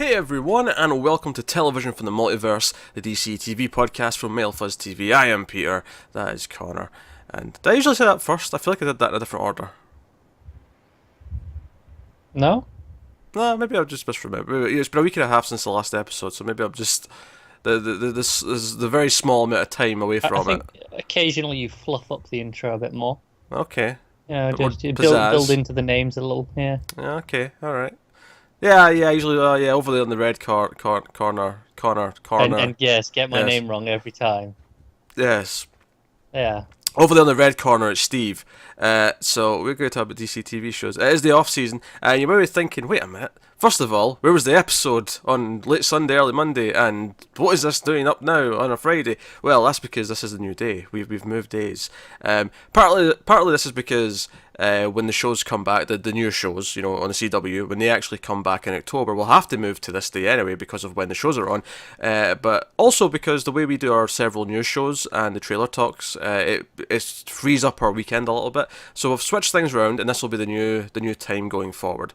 Hey everyone, and welcome to Television from the Multiverse, the DC TV podcast from Male Fuzz TV. I am Peter, that is Connor. And did I usually say that first? I feel like I did that in a different order. No? No, maybe I've just misremembered. It's been a week and a half since the last episode, so maybe I'm just... This is the very small amount of time away I from it. think occasionally you fluff up the intro a bit more. Okay. Just Pizzazz. build into the names a little, yeah. Okay, alright. Yeah, usually, over there on the red corner. And yes, get my name wrong every time. Yes. Yeah. Over there on the red corner, it's Steve. So we're going to talk about DC TV shows. It is the off season, and you might be thinking, wait a minute. First of all, where was the episode on late Sunday, early Monday, and what is this doing up now on a Friday? Well, that's because this is a new day. We've moved days. Partly this is because when the shows come back, the new shows, on the CW, when they actually come back in October, we'll have to move to this day anyway because of when the shows are on. But also because the way we do our several news shows and the trailer talks, it frees up our weekend a little bit. So we've switched things around, and this will be the new time going forward.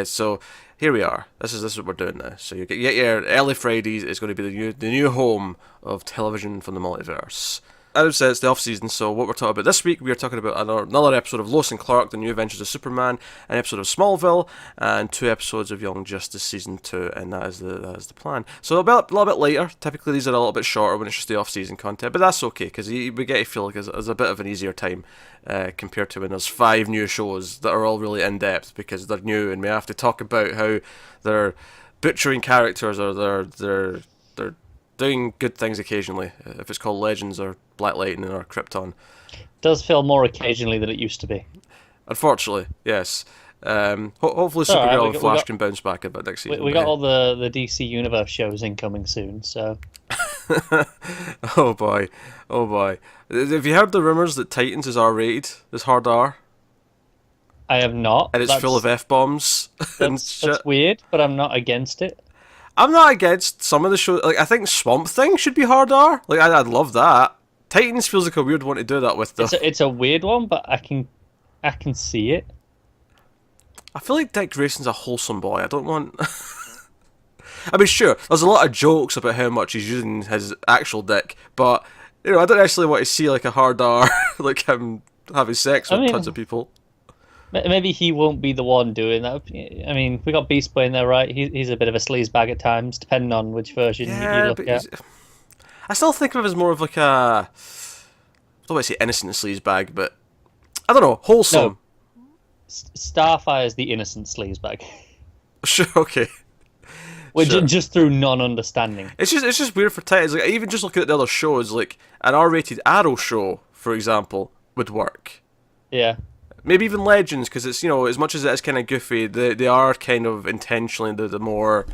So here we are. This is what we're doing now. So you get your early Fridays is going to be the new home of Television from the Multiverse. As I said, it's the off season, so what we're talking about this week, we are talking about another episode of Lois and Clark, The New Adventures of Superman, an episode of Smallville, and 2 episodes of Young Justice Season 2, and that is the plan. So it'll be a little bit later. Typically these are a little bit shorter when it's just the off season content, but that's okay, because we get to feel like it's a bit of an easier time compared to when there's 5 new shows that are all really in-depth because they're new, and we have to talk about how they're butchering characters or they're doing good things occasionally, if it's called Legends or Black Lightning or Krypton. Does feel more occasionally than it used to be. Unfortunately, yes. Hopefully Supergirl and Flash can bounce back a bit next season. We got all the DC Universe shows incoming soon, so... Oh boy. Have you heard the rumours that Titans is R-rated? Is hard R? I have not. And it's full of F-bombs and shit. That's weird, but I'm not against it. I'm not against some of the shows. Like, I think Swamp Thing should be hard R. Like, I'd love that. Titans feels like a weird one to do that with, though. It's a weird one, but I can see it. I feel like Dick Grayson's a wholesome boy. I don't want... I mean, sure, there's a lot of jokes about how much he's using his actual dick, but, I don't actually want to see, like, a hard R, like him having sex with tons of people. Maybe he won't be the one doing that. I mean, we got Beast Boy in there, right? He's a bit of a sleazebag at times, depending on which version you look at. I still think of him as more of like a... I don't want to say innocent sleazebag, but... I don't know, wholesome. No. Starfire's the innocent sleazebag. Sure, okay. Just through non-understanding. It's just weird for Titans. Like, even just looking at the other shows, like an R-rated Arrow show, for example, would work. Yeah. Maybe even Legends, because it's, as much as it is kind of goofy, they are kind of intentionally the more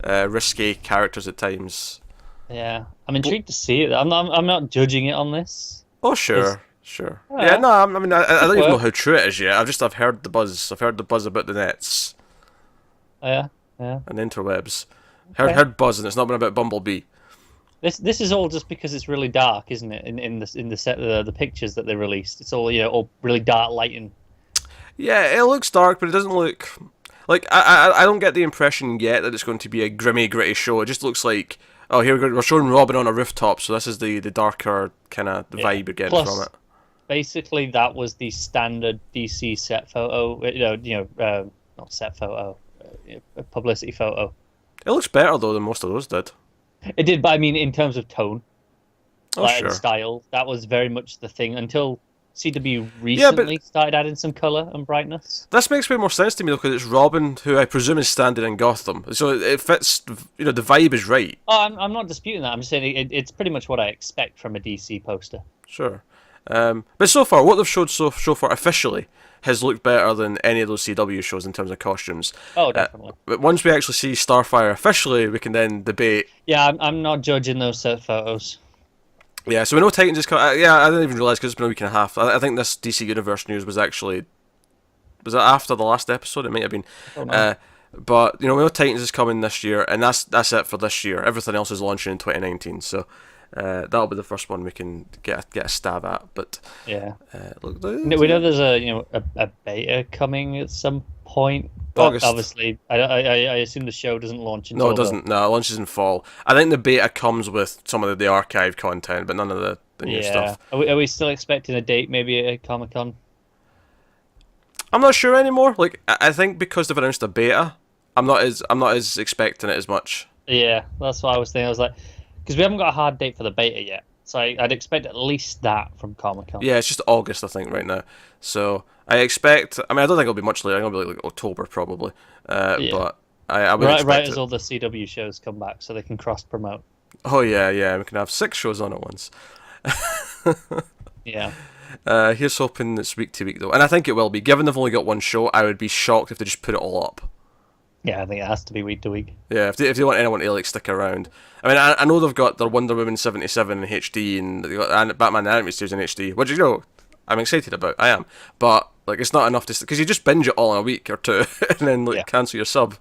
risque characters at times. Yeah, I'm intrigued to see it. I'm not judging it on this. Oh, sure. Yeah, no, I mean, I don't even know how true it is yet. I've heard the buzz. I've heard the buzz about the nets. Yeah. And interwebs. Heard buzz, and it's not been about Bumblebee. This is all just because it's really dark, isn't it? In the set the pictures that they released, it's all all really dark lighting. Yeah, it looks dark, but it doesn't look like I don't get the impression yet that it's going to be a gritty show. It just looks like, oh, here we're showing Robin on a rooftop, so this is the darker kind of vibe you're getting from it. Basically, that was the standard DC set photo. Not set photo, publicity photo. It looks better though than most of those did. It did, but I mean, in terms of tone, sure. And style, that was very much the thing until CW recently started adding some colour and brightness. This makes way more sense to me though, because it's Robin, who I presume is standing in Gotham, so it fits. The vibe is right. Oh, I'm not disputing that. I'm just saying it's pretty much what I expect from a DC poster. Sure, but so far, what they've showed so far officially has looked better than any of those CW shows in terms of costumes. Oh, definitely. But once we actually see Starfire officially, we can then debate. Yeah, I'm not judging those set photos. Yeah, so we know Titans is coming. Yeah, I didn't even realise because it's been a week and a half. I think this DC Universe news was actually... Was it after the last episode? It might have been. But, we know Titans is coming this year, and that's it for this year. Everything else is launching in 2019, so... that'll be the first one we can get a stab at. But yeah, look, we know there's a beta coming at some point. But August. obviously, I assume the show doesn't launch until No, it doesn't. No, it launches in fall. I think the beta comes with some of the archive content, but none of the new stuff. Are we still expecting a date? Maybe at Comic-Con? I'm not sure anymore. Like, I think because they've announced a beta, I'm not as expecting it as much. Yeah, that's what I was thinking. I was like, because we haven't got a hard date for the beta yet, so I'd expect at least that from Comic-Con. Yeah, it's just August, I think, right now. So I expect. I mean, I don't think it'll be much later. I think it'll be like October probably. But I would expect right it. as all the CW shows come back, so they can cross promote. Oh yeah. We can have 6 shows on at once. Yeah. Here's hoping it's week to week though, and I think it will be. Given they've only got one show, I would be shocked if they just put it all up. Yeah, I think it has to be week to week. Yeah, if they want anyone to like stick around. I mean, I know they've got their Wonder Woman 77 in HD and they got Batman the Animated Series in HD, which I'm excited about. I am, but like it's not enough to because you just binge it all in a week or two and then cancel your sub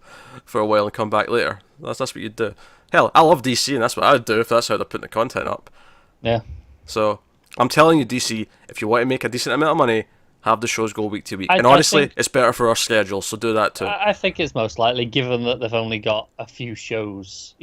for a while and come back later. That's what you'd do. Hell, I love DC and that's what I'd do if that's how they're putting the content up. Yeah. So I'm telling you, DC, if you want to make a decent amount of money, have the shows go week to week. And honestly, it's better for our schedule, so do that too. I think it's most likely, given that they've only got a few shows,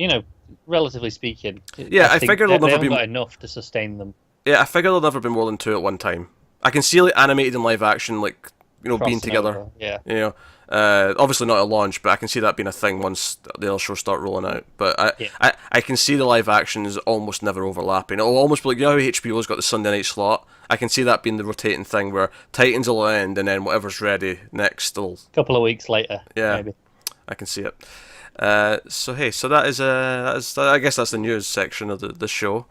relatively speaking. Yeah, I figure they'll never be got enough to sustain them. Yeah, I figure there'll never be more than 2 at one time. I can see like animated and live action, like being together. Over, yeah. Obviously not at launch, but I can see that being a thing once the other shows start rolling out. But I can see the live actions almost never overlapping. It'll almost be like, how HBO's got the Sunday night slot. I can see that being the rotating thing where Titans will end and then whatever's ready next will. A couple of weeks later. Yeah, maybe. I can see it. So that is I guess that's the news section of the show.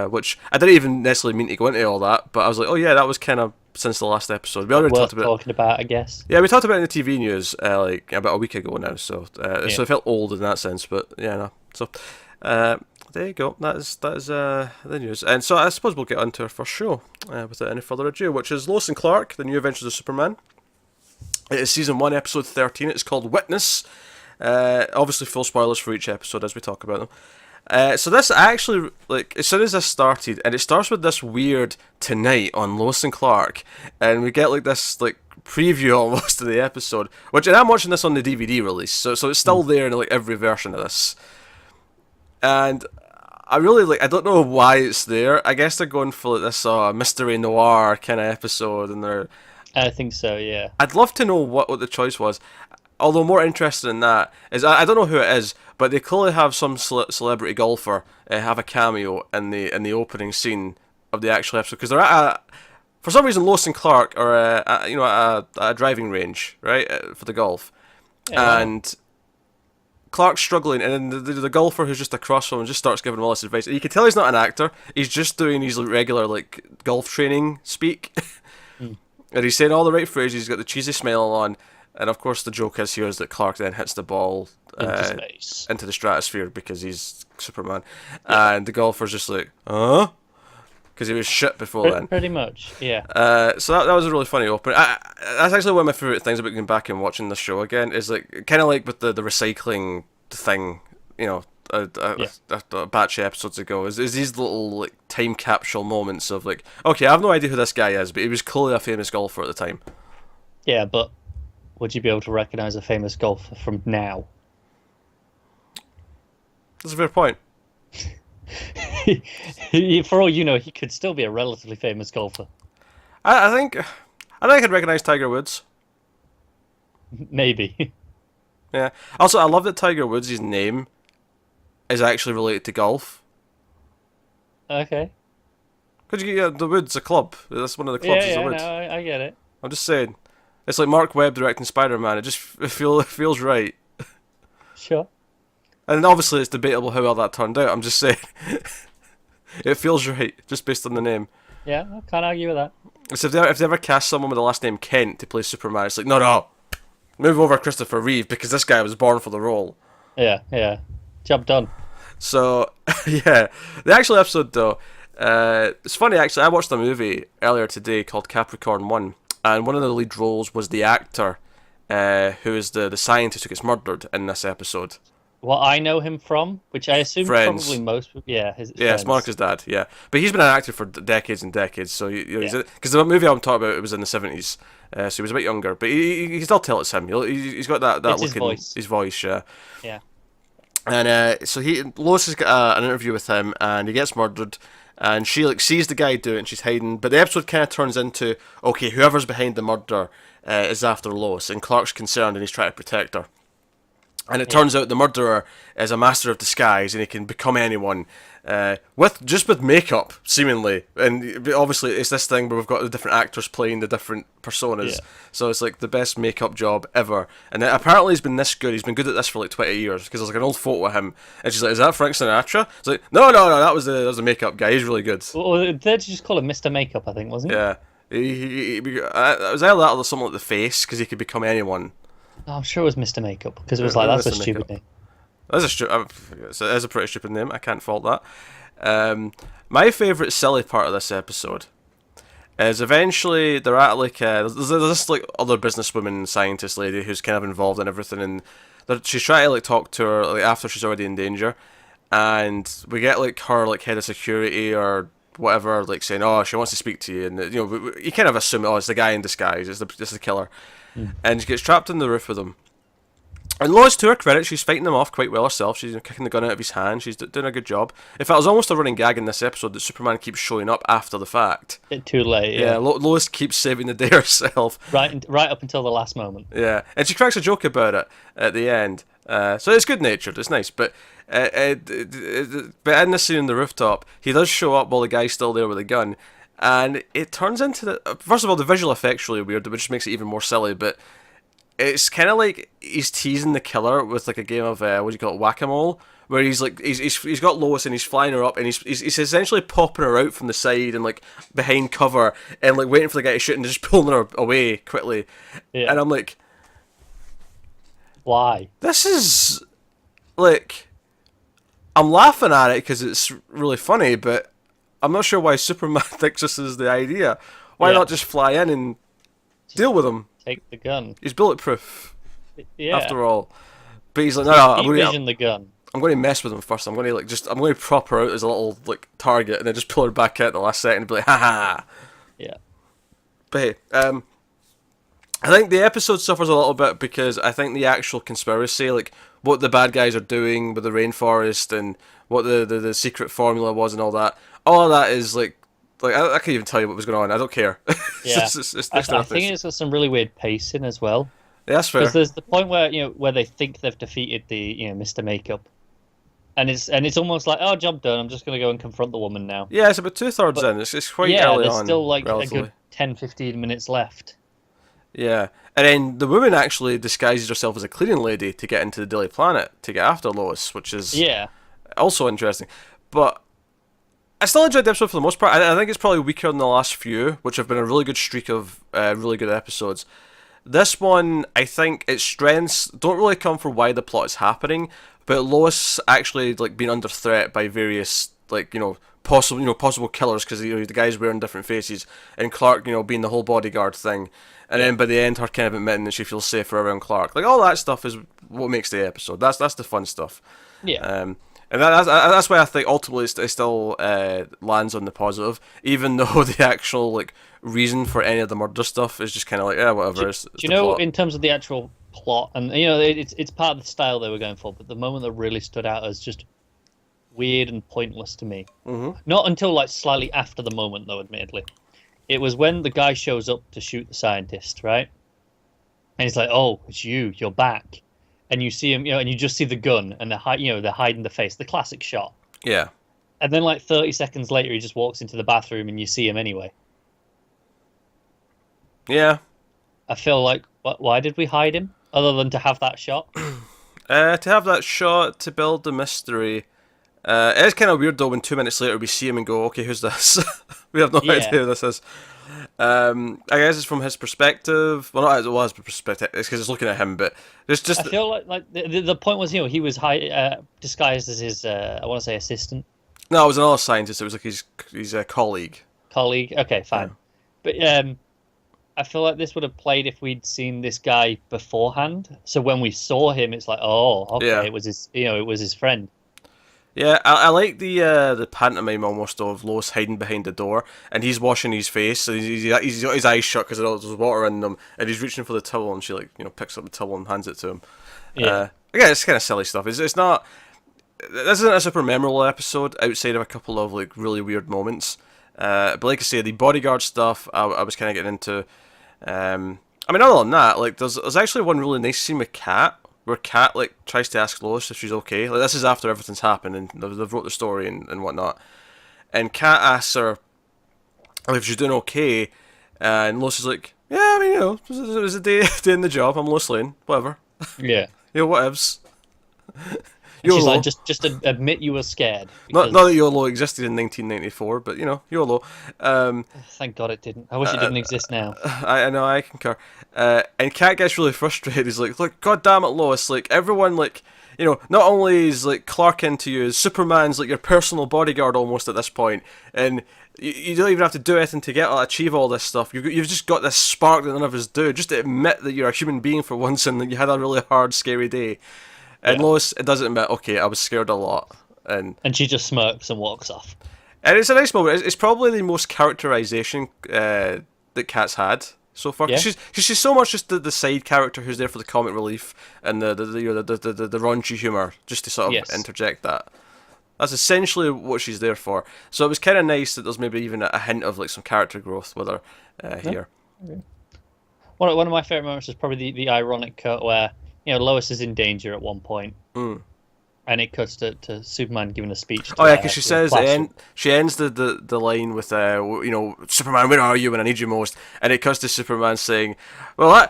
Which I didn't even necessarily mean to go into all that, but I was like, oh yeah, that was kind of since the last episode. We already talked about, I guess. Yeah, we talked about it in the TV news like about a week ago now, so it felt old in that sense, but yeah, no. So there you go. That is the news, and so I suppose we'll get on to our first show without any further ado, which is Lois and Clark: The New Adventures of Superman. It is season 1, episode 13. It's called Witness. Obviously, full spoilers for each episode as we talk about them. So this actually, like, as soon as this started, and it starts with this weird tonight on Lois and Clark, and we get like this like preview almost of the episode, and I'm watching this on the DVD release, so it's still there in like every version of this, and I really I don't know why it's there. I guess they're going for like this mystery noir kind of episode, and I think so, yeah. I'd love to know what the choice was. Although more interested in that is, I don't know who it is, but they clearly have some celebrity golfer have a cameo in the opening scene of the actual episode, because they're for some reason Lois and Clark are at a driving range, right, for the golf, and Clark's struggling, and then the golfer who's just across from him just starts giving him all this advice, and you can tell he's not an actor. He's just doing his regular like golf training speak, and he's saying all the right phrases. He's got the cheesy smile on. And of course, the joke is that Clark then hits the ball into the stratosphere because he's Superman, and the golfer's just like, huh? Because he was shit before then. Pretty much, yeah. So that was a really funny opening. That's actually one of my favourite things about going back and watching the show again. Is like kind of like with the recycling thing, a batch of episodes ago. Is these little like time capsule moments of like, okay, I have no idea who this guy is, but he was clearly a famous golfer at the time. Yeah, but would you be able to recognise a famous golfer from now? That's a fair point. For all you know, he could still be a relatively famous golfer. I think I could recognise Tiger Woods. Maybe. Yeah. Also, I love that Tiger Woods' name is actually related to golf. Okay. Because the Woods, a club. That's one of the clubs. Yeah, the Woods. no, I get it. I'm just saying. It's like Mark Webb directing Spider-Man. It feels right. Sure. And obviously it's debatable how well that turned out. I'm just saying. It feels right, just based on the name. Yeah, I can't argue with that. So if they ever cast someone with the last name Kent to play Superman, it's like, no. Move over Christopher Reeve, because this guy was born for the role. Yeah. Job done. So, yeah. The actual episode, though, it's funny, actually. I watched a movie earlier today called Capricorn 1. And one of the lead roles was the actor who is the scientist who gets murdered in this episode. what I know him from, which I assume Friends. probably most, yeah, his Yeah, it's friends. Monica's dad. Yeah, but he's been an actor for decades and decades. So he's Yeah, because the movie I'm talking about it was in the '70s, so he was a bit younger. But you can still tell it's him. He's got that it's look his in voice. his voice. Yeah. Yeah, And so Lois has got an interview with him, and he gets murdered, and she like sees the guy do it, and she's hiding. But the episode kind of turns into, okay, whoever's behind the murder is after Lois, and Clark's concerned, and he's trying to protect her. And it turns out the murderer is a master of disguise, and he can become anyone with makeup, seemingly. And obviously, it's this thing where we've got the different actors playing the different personas, Yeah. so it's like the best makeup job ever. And apparently, he's been this good. He's been good at this for like 20 years because there's like an old photo of him, and she's like, "Is that Frank Sinatra?" It's like, "No, no, no, that was the makeup guy. He's really good." Well, they'd just call him Mr. Makeup, I think, wasn't it? Yeah, it was either that or something like the face because he could become anyone. No, I'm sure it was Mr. Makeup because it was Yeah, like that's a Mr. stupid Makeup. name. That's a pretty stupid name. I can't fault that. My favourite silly part of this episode is eventually they're at like there's this like other businesswoman scientist lady who's kind of involved in everything, and she's trying to like talk to her like after she's already in danger, and we get like her like head of security or whatever like saying, oh, she wants to speak to you, and you know you kind of assume, oh, it's the guy in disguise, it's the killer, and she gets trapped in the roof with him. And Lois, to her credit, she's fighting him off quite well herself. She's kicking the gun out of his hand. She's doing a good job. In fact, it was almost a running gag in this episode that Superman keeps showing up after the fact. Bit too late. Yeah, Yeah, Lois keeps saving the day herself. right up until the last moment. Yeah, and she cracks a joke about it at the end. So it's good natured. It's nice, but in the scene on the rooftop, he does show up while the guy's still there with a gun, and it turns into first of all, the visual effects really weird, which makes it even more silly, but. It's kind of like he's teasing the killer with like a game of what do you call it, whack-a-mole, where he's like he's got Lois and he's flying her up and he's essentially popping her out from the side and like behind cover and like waiting for the guy to shoot and just pulling her away quickly. Yeah. And I'm like, Why? this is like, I'm laughing at it because it's really funny, but I'm not sure why Superman thinks this is the idea. Why Yeah. not just fly in and deal with him? Take the gun. He's bulletproof. Yeah. After all, but he's like, no, I'm going Vision the gun. to mess with him first. I'm going to prop her out as a little like target, and then just pull her back out at the last second and be like, ha ha. Yeah. But hey, I think the episode suffers a little bit because I think the actual conspiracy, like what the bad guys are doing with the rainforest and what the secret formula was and all of that is like I can't even tell you what was going on. I don't care. Yeah. It's I think it's got some really weird pacing as well. Yeah, that's fair. Because there's the point where where they think they've defeated the Mr. Makeup, and it's almost like, oh, job done. I'm just gonna go and confront the woman now. Yeah, it's about 2/3 in. It's quite early there's on. still like relatively. a good 10-15 minutes left. Yeah, and then the woman actually disguises herself as a cleaning lady to get into the Daily Planet to get after Lois, which is also interesting. But I still enjoyed the episode for the most part. I think it's probably weaker than the last few, which have been a really good streak of really good episodes. This one, I think its strengths don't really come from why the plot is happening, but Lois actually like being under threat by various like possible killers because the guy's wearing different faces, and Clark being the whole bodyguard thing, and then by the end her kind of admitting that she feels safer around Clark. Like all that stuff is what makes the episode. That's the fun stuff. Yeah. And that's why I think ultimately it still lands on the positive, even though the actual like reason for any of the murder stuff is just kind of like whatever. Do you know in terms of the actual plot, and it's part of the style they were going for, but the moment that really stood out as just weird and pointless to me, not until like slightly after the moment though, admittedly, it was when the guy shows up to shoot the scientist, right? And he's like, "Oh, it's you. You're back." And you see him, and you just see the gun, and they're hiding the face, the classic shot. Yeah. And then, like 30 seconds later, he just walks into the bathroom, and you see him anyway. Yeah. I feel like, why did we hide him, other than to have that shot? To have that shot to build the mystery. It is kind of weird though when 2 minutes later we see him and go, okay, who's this? We have no idea who this is. I guess it's from his perspective. Well, not his perspective. It's because it's looking at him, but it's just. I feel like the point was, he was disguised as his, I want to say, assistant. No, it was another scientist. It was like his colleague. Colleague. Okay, fine. Yeah. But I feel like this would have played if we'd seen this guy beforehand. So when we saw him, it's like, oh, okay, Yeah. it was his, it was his friend. Yeah, I like the pantomime almost of Lois hiding behind the door, and he's washing his face, and he's got his eyes shut because there's water in them, and he's reaching for the towel, and she picks up the towel and hands it to him. Yeah. Again, it's kind of silly stuff. It's not. This isn't a super memorable episode outside of a couple of like really weird moments. But like I say, the bodyguard stuff I was kind of getting into. I mean, other than that, like there's actually one really nice scene with Kat, where Kat like tries to ask Lois if she's okay. Like this is after everything's happened and they've wrote the story and whatnot. And Kat asks her if she's doing okay, and Lois is like, "Yeah, I mean, it was a day in the job. I'm Lois Lane, whatever. Yeah. Whatevs." And she's like, just admit you were scared. Not that YOLO existed in 1994, but YOLO. Thank God it didn't. I wish it didn't exist now. I know, I concur. And Kat gets really frustrated. He's like, "Look, God damn it, Lois! Like everyone, like not only is like Clark into you, Superman's like your personal bodyguard almost at this point, and you don't even have to do anything to achieve all this stuff. You've just got this spark that none of us do. Just admit that you're a human being for once and that you had a really hard, scary day." And Lois does admit, okay, I was scared a lot. And she just smirks and walks off. And it's a nice moment. It's probably the most characterization that Kat's had so far. Yeah. She's so much just the side character who's there for the comic relief and the raunchy humour, just to sort of interject that. That's essentially what she's there for. So it was kind of nice that there's maybe even a hint of like some character growth with her here. Okay. One of my favourite moments is probably the ironic cut where Lois is in danger at one point, and it cuts to Superman giving a speech. Because she says she ends the line with Superman, where are you when I need you most? And it cuts to Superman saying, "Well, I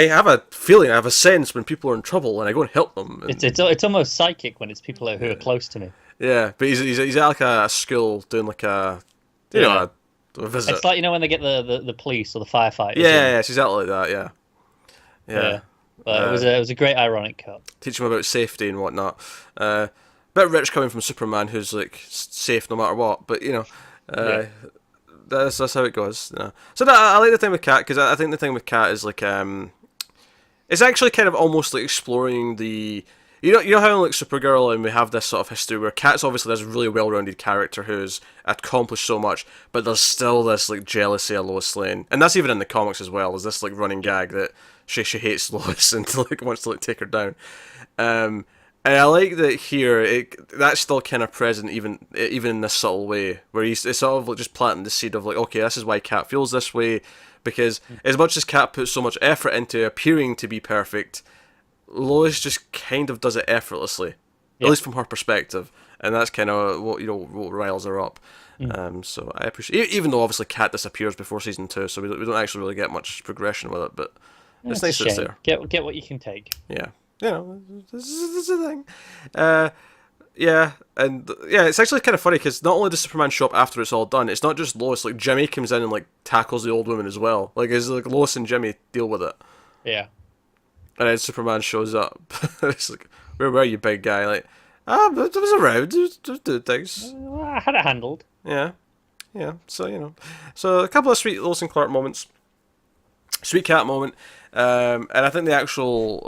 have a feeling, I have a sense when people are in trouble, and I go and help them." And it's almost psychic when it's people who are close to me. Yeah, but he's at like a school doing like a a visit. It's like when they get the police or the firefighters. Yeah, it's exactly like that. Yeah. But it was a great ironic cut. Teach him about safety and whatnot. Bit rich coming from Superman, who's like safe no matter what. But that's how it goes. So I like the thing with Kat, because I think the thing with Kat is like it's actually kind of almost like exploring the. You know how like Supergirl and we have this sort of history where Kat's obviously this really well-rounded character who's accomplished so much, but there's still this like jealousy of Lois Lane, and that's even in the comics as well. There's this like running gag that she hates Lois and like wants to like take her down. And I like that here that's still kind of present even in this subtle way where it's sort of like just planting the seed of like, okay, this is why Kat feels this way, because as much as Kat puts so much effort into appearing to be perfect, Lois just kind of does it effortlessly, at least from her perspective, and that's kind of what what riles her up. So I appreciate, even though obviously Kat disappears before season 2, so we don't actually really get much progression with it, but it's nice that it's there. Get what you can take. Yeah, this is the thing. It's actually kind of funny because not only does Superman show up after it's all done, it's not just Lois. Like Jimmy comes in and like tackles the old woman as well. Like it's like Lois and Jimmy deal with it. Yeah. And then Superman shows up. It's like, where were you, big guy? Like, I was around, just doing things. I had it handled. Yeah. So so a couple of sweet Lois and Clark moments, sweet Cat moment, and I think the actual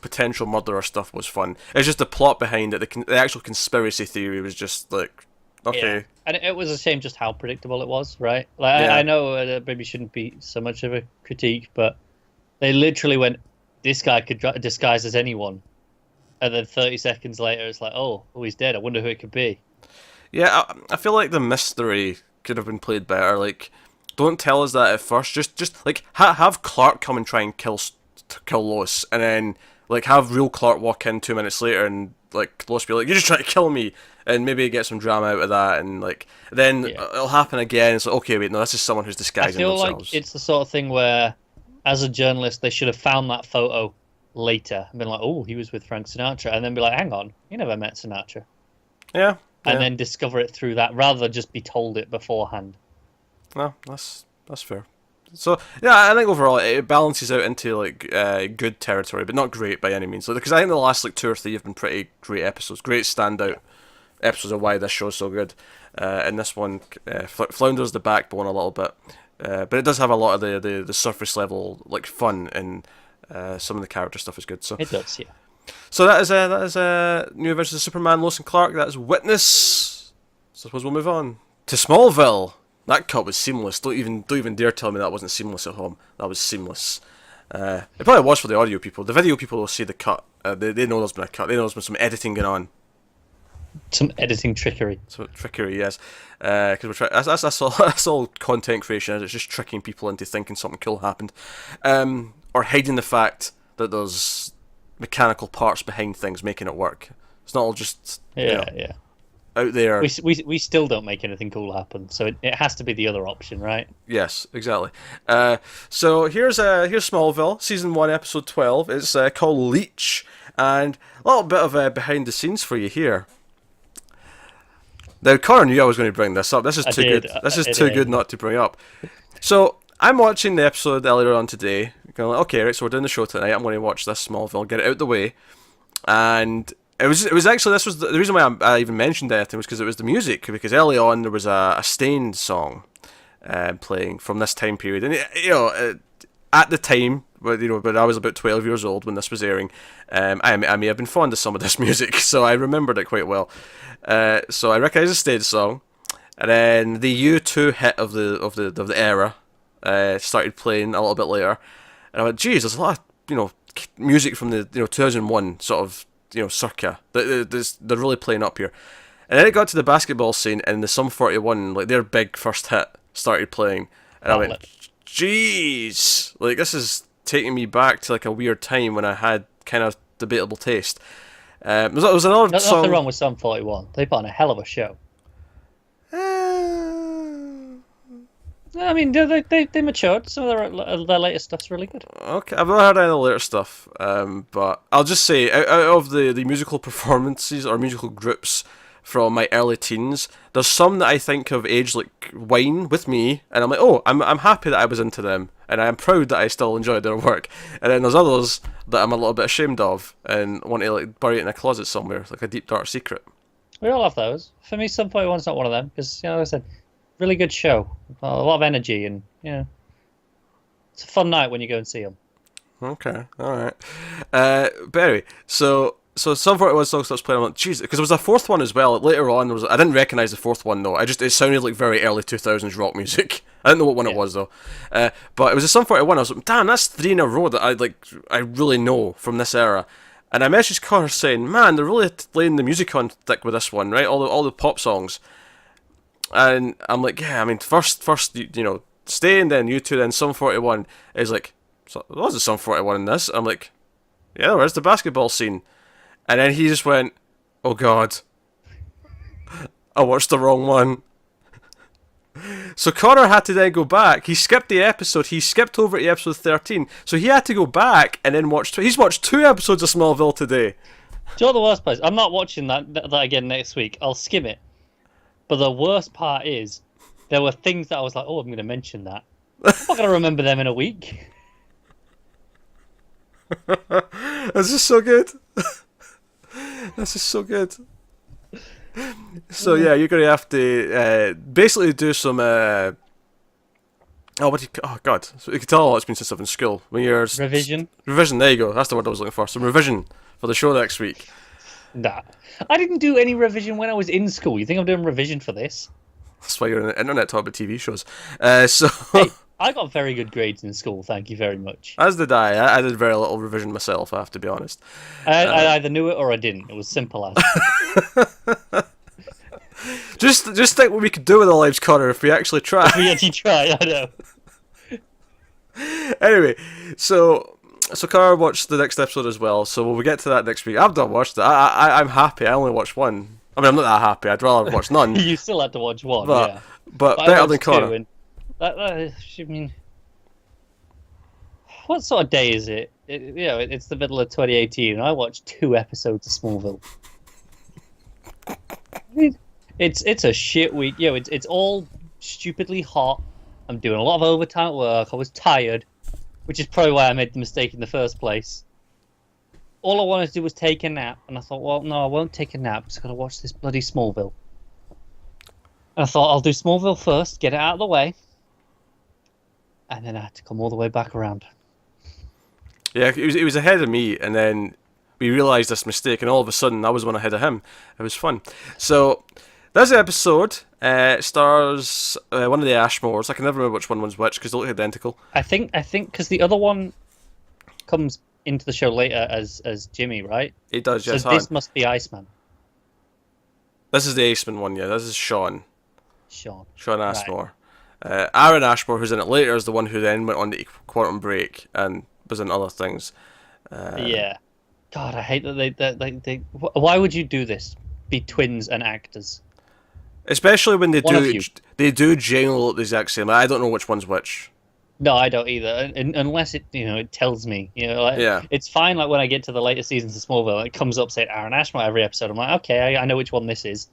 potential murderer stuff was fun. It's just the plot behind it, the actual conspiracy theory was just like, okay. Yeah. And it was a shame just how predictable it was, right? Like I know it maybe shouldn't be so much of a critique, but they literally went, this guy could disguise as anyone. And then 30 seconds later, it's like, oh, he's dead. I wonder who it could be. Yeah, I feel like the mystery could have been played better. Like, don't tell us that at first. Just like, have Clark come and try and kill Lois. And then, like, have real Clark walk in 2 minutes later and, like, Lois be like, you're just trying to kill me. And maybe get some drama out of that. And, like, then it'll happen again. It's like, okay, wait, no, this is someone who's disguising themselves. I feel like it's the sort of thing where, as a journalist, they should have found that photo later and been like, oh, he was with Frank Sinatra, and then be like, hang on, you never met Sinatra. Yeah. And then discover it through that, rather than just be told it beforehand. No, that's fair. So yeah, I think overall it balances out into like good territory, but not great by any means. Because I think the last like 2 or 3 have been pretty great episodes, great standout episodes of why this show's so good. And this one flounders the backbone a little bit. But it does have a lot of the surface level like fun, and some of the character stuff is good. So It does, yeah. so that is New Adventures of Superman, Lois and Clark. That's Witness. So I suppose we'll move on to Smallville. That cut was seamless. Don't even dare tell me that wasn't seamless at home. That was seamless. It probably was for the audio people. The video people will see the cut. They know there's been a cut. They know there's been some editing going on. Some editing trickery. Some trickery, yes. Because that's all content creation is. It's just tricking people into thinking something cool happened, or hiding the fact that there's mechanical parts behind things making it work. It's not all just out there. We still don't make anything cool happen, so it has to be the other option, right? Yes, exactly. So here's Smallville, season 1, episode 12. It's called Leech, and a little bit of behind the scenes for you here. Now, Connor knew I was going to bring this up. This is too good. This is too good not to bring up. So I'm watching the episode earlier on today. Going like, okay, right. So we're doing the show tonight. I'm going to watch this Smallville, get it out the way, and it was actually, this was the reason why I even mentioned anything was because it was the music. Because early on there was a Stained song playing from this time period, and at the time, but I was about 12 years old when this was airing. I may have been fond of some of this music, so I remembered it quite well. So I recognised the Stained song, and then the U2 hit of the era started playing a little bit later, and I went, geez, there's a lot of music from the 2001 sort of circa that they're really playing up here. And then it got to the basketball scene, and the Sum 41, like their big first hit, started playing, and I went, jeez, like this is taking me back to like a weird time when I had kind of debatable taste. There was another song. Nothing wrong with Sum 41. They put on a hell of a show. I mean, they matured. Some of their latest stuff's really good. Okay, I've not heard any of the later stuff, but I'll just say, out of the musical performances or musical groups from my early teens, there's some that I think have aged like wine with me, and I'm like, oh, I'm happy that I was into them, and I'm proud that I still enjoyed their work. And then there's others that I'm a little bit ashamed of, and want to like bury it in a closet somewhere, like a deep dark secret. We all have those. For me, Sum 41's not one of them, because, like I said, really good show, a lot of energy, and it's a fun night when you go and see them. Okay, all right. But anyway, so Sum 41 song starts playing. I'm like, jeez, because there was a fourth one as well. Later on, I didn't recognise the fourth one though. It sounded like very early 2000s rock music. I didn't know what one it was though. But it was a Sum 41. I was like, damn, that's 3 in a row that I really know from this era. And I messaged Connor saying, man, they're really laying the music on thick with this one, right? All the pop songs. And I'm like, yeah, I mean, first, Stay, and then U2, then Sum 41 is like, so there was a Sum 41 in this. I'm like, yeah, where's the basketball scene? And then he just went, oh god, I watched the wrong one. So Connor had to then go back. He skipped the episode. He skipped over to episode 13. So he had to go back and then watch. He's watched 2 episodes of Smallville today. Do you know the worst part is? I'm not watching that again next week. I'll skim it. But the worst part is, there were things that I was like, oh, I'm going to mention that. I'm not going to remember them in a week. This is so good. This is so good. So yeah, you're gonna have to basically do some. Oh god! So you can tell all it's been since I've been in school. When you're Revision. Revision. There you go. That's the word I was looking for. Some revision for the show next week. Nah, I didn't do any revision when I was in school. You think I'm doing revision for this? That's why you're on the internet talking about TV shows. So. Hey, I got very good grades in school. Thank you very much. As did I. I did very little revision myself. I have to be honest. I either knew it or I didn't. It was simple as. Just think what we could do with our lives, Connor, if we actually try. We actually try. I know. Anyway, so Connor watched the next episode as well. So when we get to that next week, I've not watched it. I'm happy. I only watched one. I mean, I'm not that happy. I'd rather watch none. You still had to watch one, but, yeah. But better than Connor. I mean, what sort of day is it? It's the middle of 2018, and I watched 2 episodes of Smallville. It's a shit week. It's all stupidly hot. I'm doing a lot of overtime at work. I was tired, which is probably why I made the mistake in the first place. All I wanted to do was take a nap, and I thought, well, no, I won't take a nap because I've got to watch this bloody Smallville. And I thought, I'll do Smallville first, get it out of the way, and then I had to come all the way back around. Yeah, he was ahead of me, and then we realised this mistake, and all of a sudden I was one ahead of him. It was fun. So this episode stars one of the Ashmores. I can never remember which one was which because they look identical. I think because the other one comes into the show later as Jimmy, right? He does, yes. So this must be Iceman. This is the Aceman one, yeah. This is Sean Ashmore. Right. Aaron Ashmore, who's in it later, is the one who then went on to Quantum Break and was in other things. Yeah. God, I hate that they. Why would you do this? Be twins and actors. Especially when they One of do, you. they do generally look the exact same. I don't know which one's which. No, I don't either. Unless it tells me. Yeah. It's fine. Like when I get to the later seasons of Smallville, it comes up saying Aaron Ashmore every episode. I'm like, okay, I know which one this is.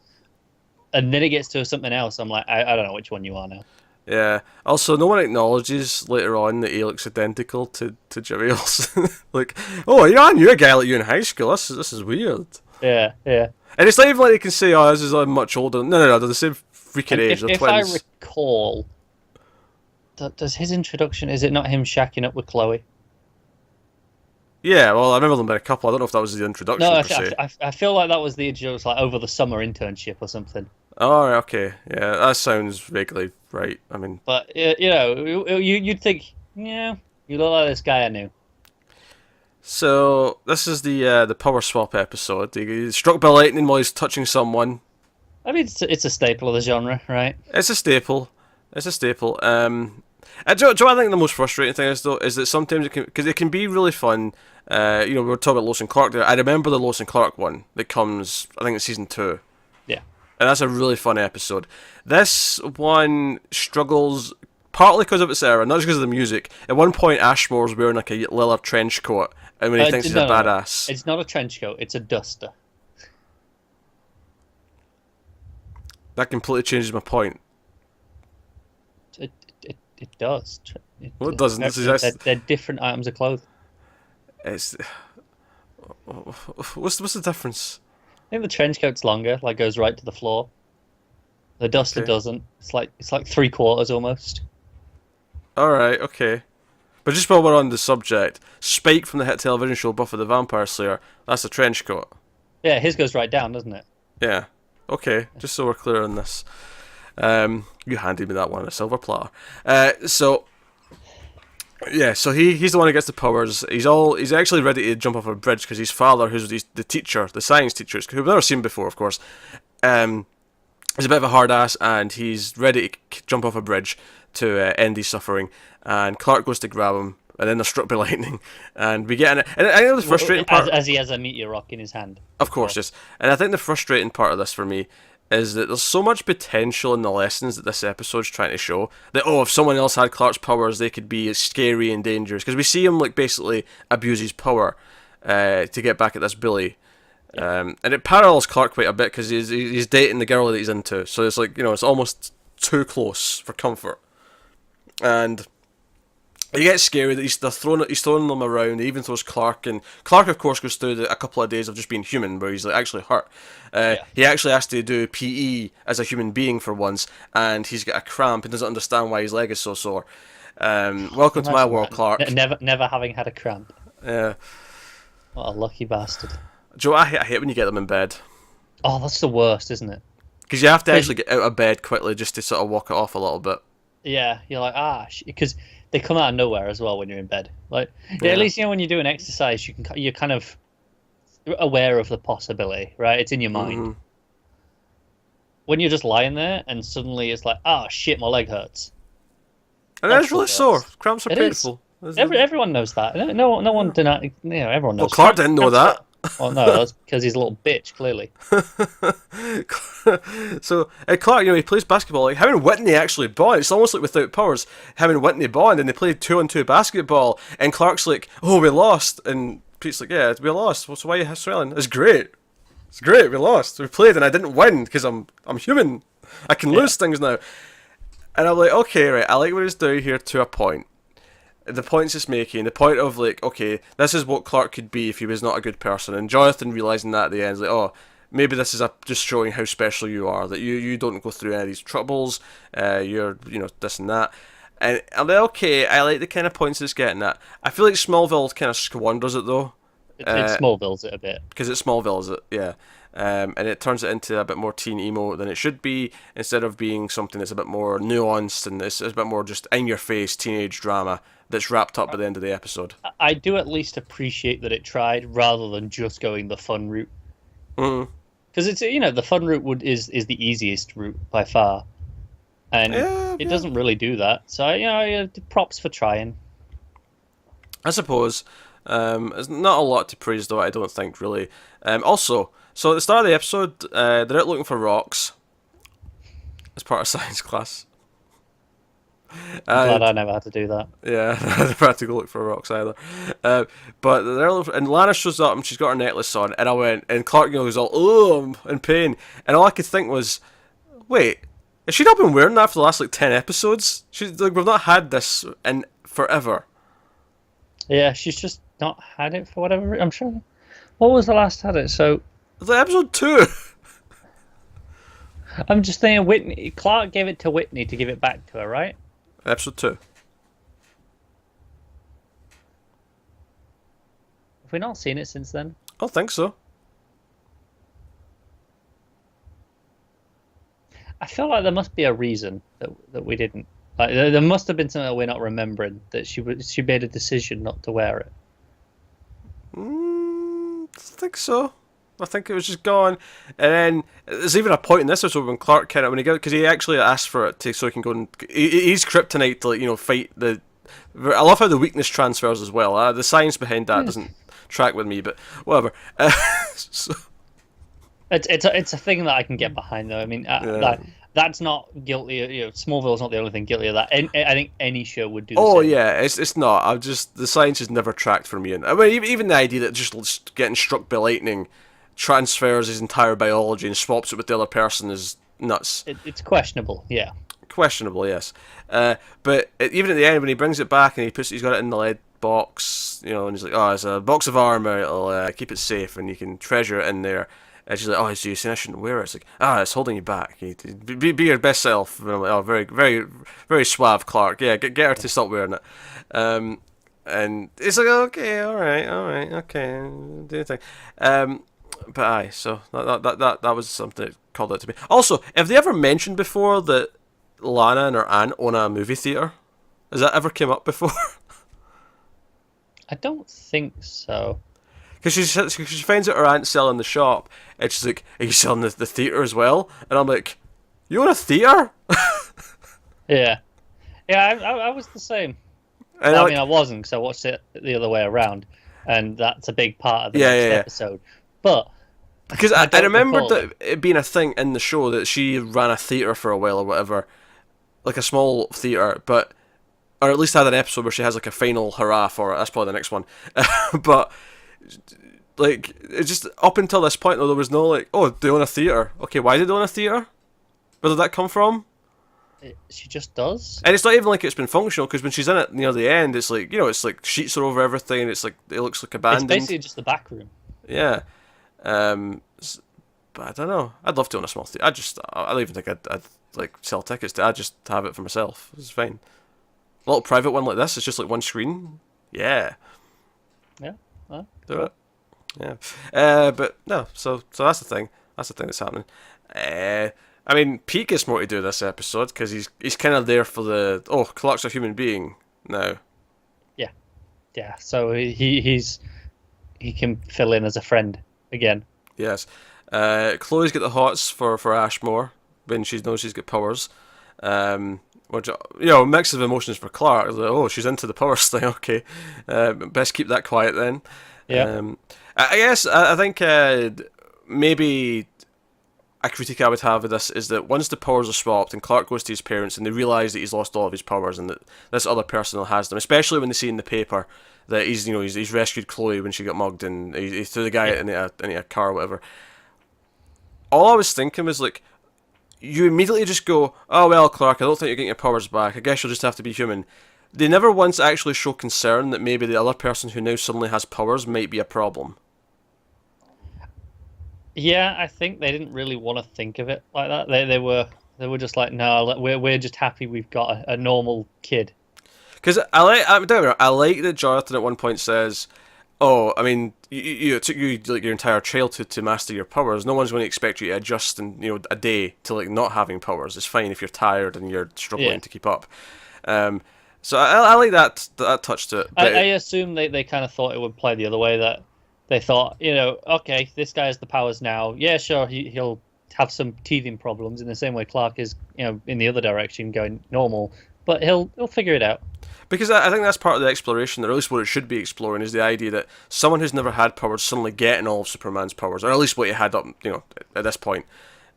And then it gets to something else. I'm like, I don't know which one you are now. Yeah. Also, no one acknowledges later on that he looks identical to Jimmy Olsen. Like, oh, yeah, I knew a guy like you in high school. This is weird. Yeah. And it's not even like they can say, oh, this is much older. No, they're the same freaking age. They're If twins. I recall, does his introduction, is it not him shacking up with Chloe? Yeah, well, I remember them being a couple. I don't know if that was the introduction No, per se. I feel like that was the introduction, like over the summer internship or something. Oh, right, okay. Yeah, that sounds vaguely right. I mean, But you'd think, yeah, you look like this guy I knew. so this is the power swap episode. He's struck by lightning while he's touching someone. I mean, it's a staple of the genre, right? It's a staple. Do you know what I think the most frustrating thing is though is that sometimes it can be really fun. We were talking about Lois and Clark there. I remember the Lois and Clark one that comes, I think it's season 2. Yeah. And that's a really fun episode. This one struggles partly because of its era, not just because of the music. At one point, Ashmore's wearing like a leather trench coat, and when he thinks he's a badass. It's not a trench coat; it's a duster. That completely changes my point. It does. Well, it doesn't. They're different items of clothing. It's what's the difference? I think the trench coat's longer, like goes right to the floor. The duster doesn't. It's like 3/4 almost. All right, okay. But just while we're on the subject, Spike from the hit television show Buffy the Vampire Slayer, that's a trench coat. Yeah, his goes right down, doesn't it? Yeah. Okay, just so we're clear on this. You handed me that one on a silver platter. So he's the one who gets the powers. He's actually ready to jump off a bridge because his father, who's the teacher, the science teacher, who we've never seen before, of course, is a bit of a hard ass, and he's ready to jump off a bridge to end his suffering. And Clark goes to grab him, and then they're struck by lightning, and we get in it. And I know the frustrating part, as he has a meteor rock in his hand. of course, yes. And I think the frustrating part of this for me is that there's so much potential in the lessons that this episode's trying to show. That, if someone else had Clark's powers, they could be scary and dangerous. Because we see him, like, basically abuse his power to get back at this bully. And it parallels Clark quite a bit because he's dating the girl that he's into. So it's like, it's almost too close for comfort. And he gets scary that he's throwing them around. He even throws Clark, and Clark, of course, goes through a couple of days of just being human, where he's like actually hurt. He actually has to do PE as a human being for once, and he's got a cramp and doesn't understand why his leg is so sore. Welcome to my world, Clark. Never having had a cramp. Yeah. What a lucky bastard. Joe, I hate when you get them in bed. Oh, that's the worst, isn't it? Because you have to actually get out of bed quickly just to sort of walk it off a little bit. Yeah, you're like, because they come out of nowhere as well when you're in bed. Like, at least when you're doing exercise, you're kind of aware of the possibility, right? It's in your mind. Mm-hmm. When you're just lying there and suddenly it's like, shit, my leg hurts. And that's really sore. Cramps are It painful. Everyone knows that. No one deny. Everyone knows. Well, Clark didn't know that. Well, no, that's because he's a little bitch, clearly. So, Clark, he plays basketball. Like, him and Whitney actually bond. It's almost like Without Powers. Him and Whitney bond, and they play 2-on-2 basketball. And Clark's like, "Oh, we lost." And Pete's like, "Yeah, we lost. So why are you swelling?" It's great. We lost. We played, and I didn't win because I'm human. I can lose things now. And I'm like, okay, right. I like what he's doing here to a point. The points it's making, the point of like, okay, this is what Clark could be if he was not a good person, and Jonathan realising that at the end is like, maybe this is just showing how special you are, that you don't go through any of these troubles, you're this and that. And I'm like, okay, I like the kind of points it's getting at. I feel like Smallville kind of squanders it though. It's Smallville's it a bit. Because it's Smallville, is it? Yeah. And it turns it into a bit more teen emo than it should be, instead of being something that's a bit more nuanced and it's a bit more just in your face teenage drama that's wrapped up by the end of the episode. I do at least appreciate that it tried rather than just going the fun route. Because it's the fun route is the easiest route by far, and it doesn't really do that. So props for trying. I suppose. There's not a lot to praise though. I don't think really. Also, so at the start of the episode, they're out looking for rocks as part of science class. I'm glad I never had to do that. Yeah, I never had to go look for rocks either. But and Lana shows up and she's got her necklace on, and I went, and Clark goes all, oh, I'm in pain, and all I could think was, wait, has she not been wearing that for the last like 10 episodes? She's like, we've not had this in forever. Yeah, she's just not had it for whatever. I'm sure. What was the last had it? So it's like episode 2. I'm just thinking, Clark gave it to Whitney to give it back to her, right? Episode 2. Have we not seen it since then? I don't think so. I feel like there must be a reason that we didn't. Like, there must have been something that we're not remembering, that she made a decision not to wear it. I think so. I think it was just gone, and then there's even a point in this episode when Clark kind of because he actually asked for it so he can go and he's kryptonite to fight the. I love how the weakness transfers as well. The science behind that doesn't track with me, but whatever. So. It's a thing that I can get behind though. I mean, that's not guilty. Smallville's not the only thing guilty of that. I think any show would do. The same. Yeah, it's not. The science has never tracked for me, and I mean even the idea that just getting struck by lightning transfers his entire biology and swaps it with the other person is nuts. It's questionable, yeah. Questionable, yes. But even at the end when he brings it back and he's got it in the lead box, and he's like, oh, it's a box of armor. It'll keep it safe and you can treasure it in there. And she's like, oh, so you're saying I shouldn't wear it? It's like, it's holding you back. Be your best self. And I'm like, oh, very, very, very suave, Clark. Yeah, get her to stop wearing it. And it's like, okay, all right, okay, do your thing. But so that was something that called out to me. Also, have they ever mentioned before that Lana and her aunt own a movie theater? Has that ever came up before? I don't think so. Because she finds out her aunt's selling the shop, and she's like, "Are you selling the theater as well?" And I'm like, "You own a theater?" Yeah, I was the same. And I wasn't, because I watched it the other way around, and that's a big part of the next episode. But because I remembered that it being a thing in the show that she ran a theater for a while or whatever, like a small theater, or at least had an episode where she has like a final hurrah for it. That's probably the next one, but. Like, it's just up until this point though, there was no like, oh, they own a theater. Okay, why did they own a theater? Where did that come from? She just does. And it's not even like it's been functional, because when she's in it near the end, it's like, it's like sheets are over everything, and it's like it looks like abandoned. It's basically just the back room. Yeah, but I don't know. I'd love to own a small theater. I don't even think I'd like sell tickets to. I'd just have it for myself. It's fine. A little private one like this. It's just like one screen. Yeah. Yeah. Do it. Yeah. But no, so that's the thing. That's the thing that's happening. I mean, Pete gets more to do this episode because he's kind of there for the Clark's a human being now. Yeah. So he can fill in as a friend again. Yes. Chloe's got the hots for Ashmore when she knows she's got powers. Which, mix of emotions for Clark. Like, she's into the powers thing. Okay, best keep that quiet then. Yeah. I guess I think maybe a critique I would have of this is that once the powers are swapped and Clark goes to his parents and they realise that he's lost all of his powers and that this other person has them, especially when they see in the paper that he's rescued Chloe when she got mugged and he threw the guy into a car or whatever. All I was thinking was like, you immediately just go, oh well, Clark, I don't think you're getting your powers back. I guess you'll just have to be human. They never once actually show concern that maybe the other person who now suddenly has powers might be a problem. Yeah, I think they didn't really want to think of it like that. They were They were just like, no, we're just happy we've got a normal kid. Because I like that Jonathan at one point says, "Oh, I mean, it took you like your entire childhood to master your powers. No one's going to expect you to adjust in a day to like not having powers. It's fine if you're tired and you're struggling Yeah. to keep up." So I like that touch to it. I But assume they kind of thought it would play the other way, that they thought, okay, this guy has the powers now. Yeah, sure, he'll have some teething problems in the same way Clark is, in the other direction going normal, but he'll figure it out. because I think that's part of the exploration, or at least what it should be exploring, is the idea that someone who's never had powers suddenly getting all of Superman's powers, or at least what he had up, at this point,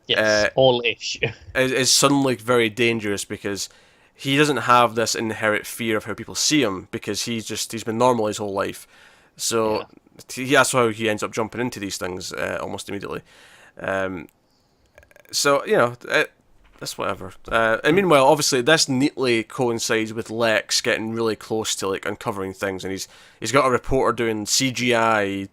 Yes, all-ish. is suddenly very dangerous because he doesn't have this inherent fear of how people see him because he's been normal his whole life. So that's how he ends up jumping into these things almost immediately. So that's whatever. And meanwhile, obviously, this neatly coincides with Lex getting really close to like uncovering things, and he's got a reporter doing CGI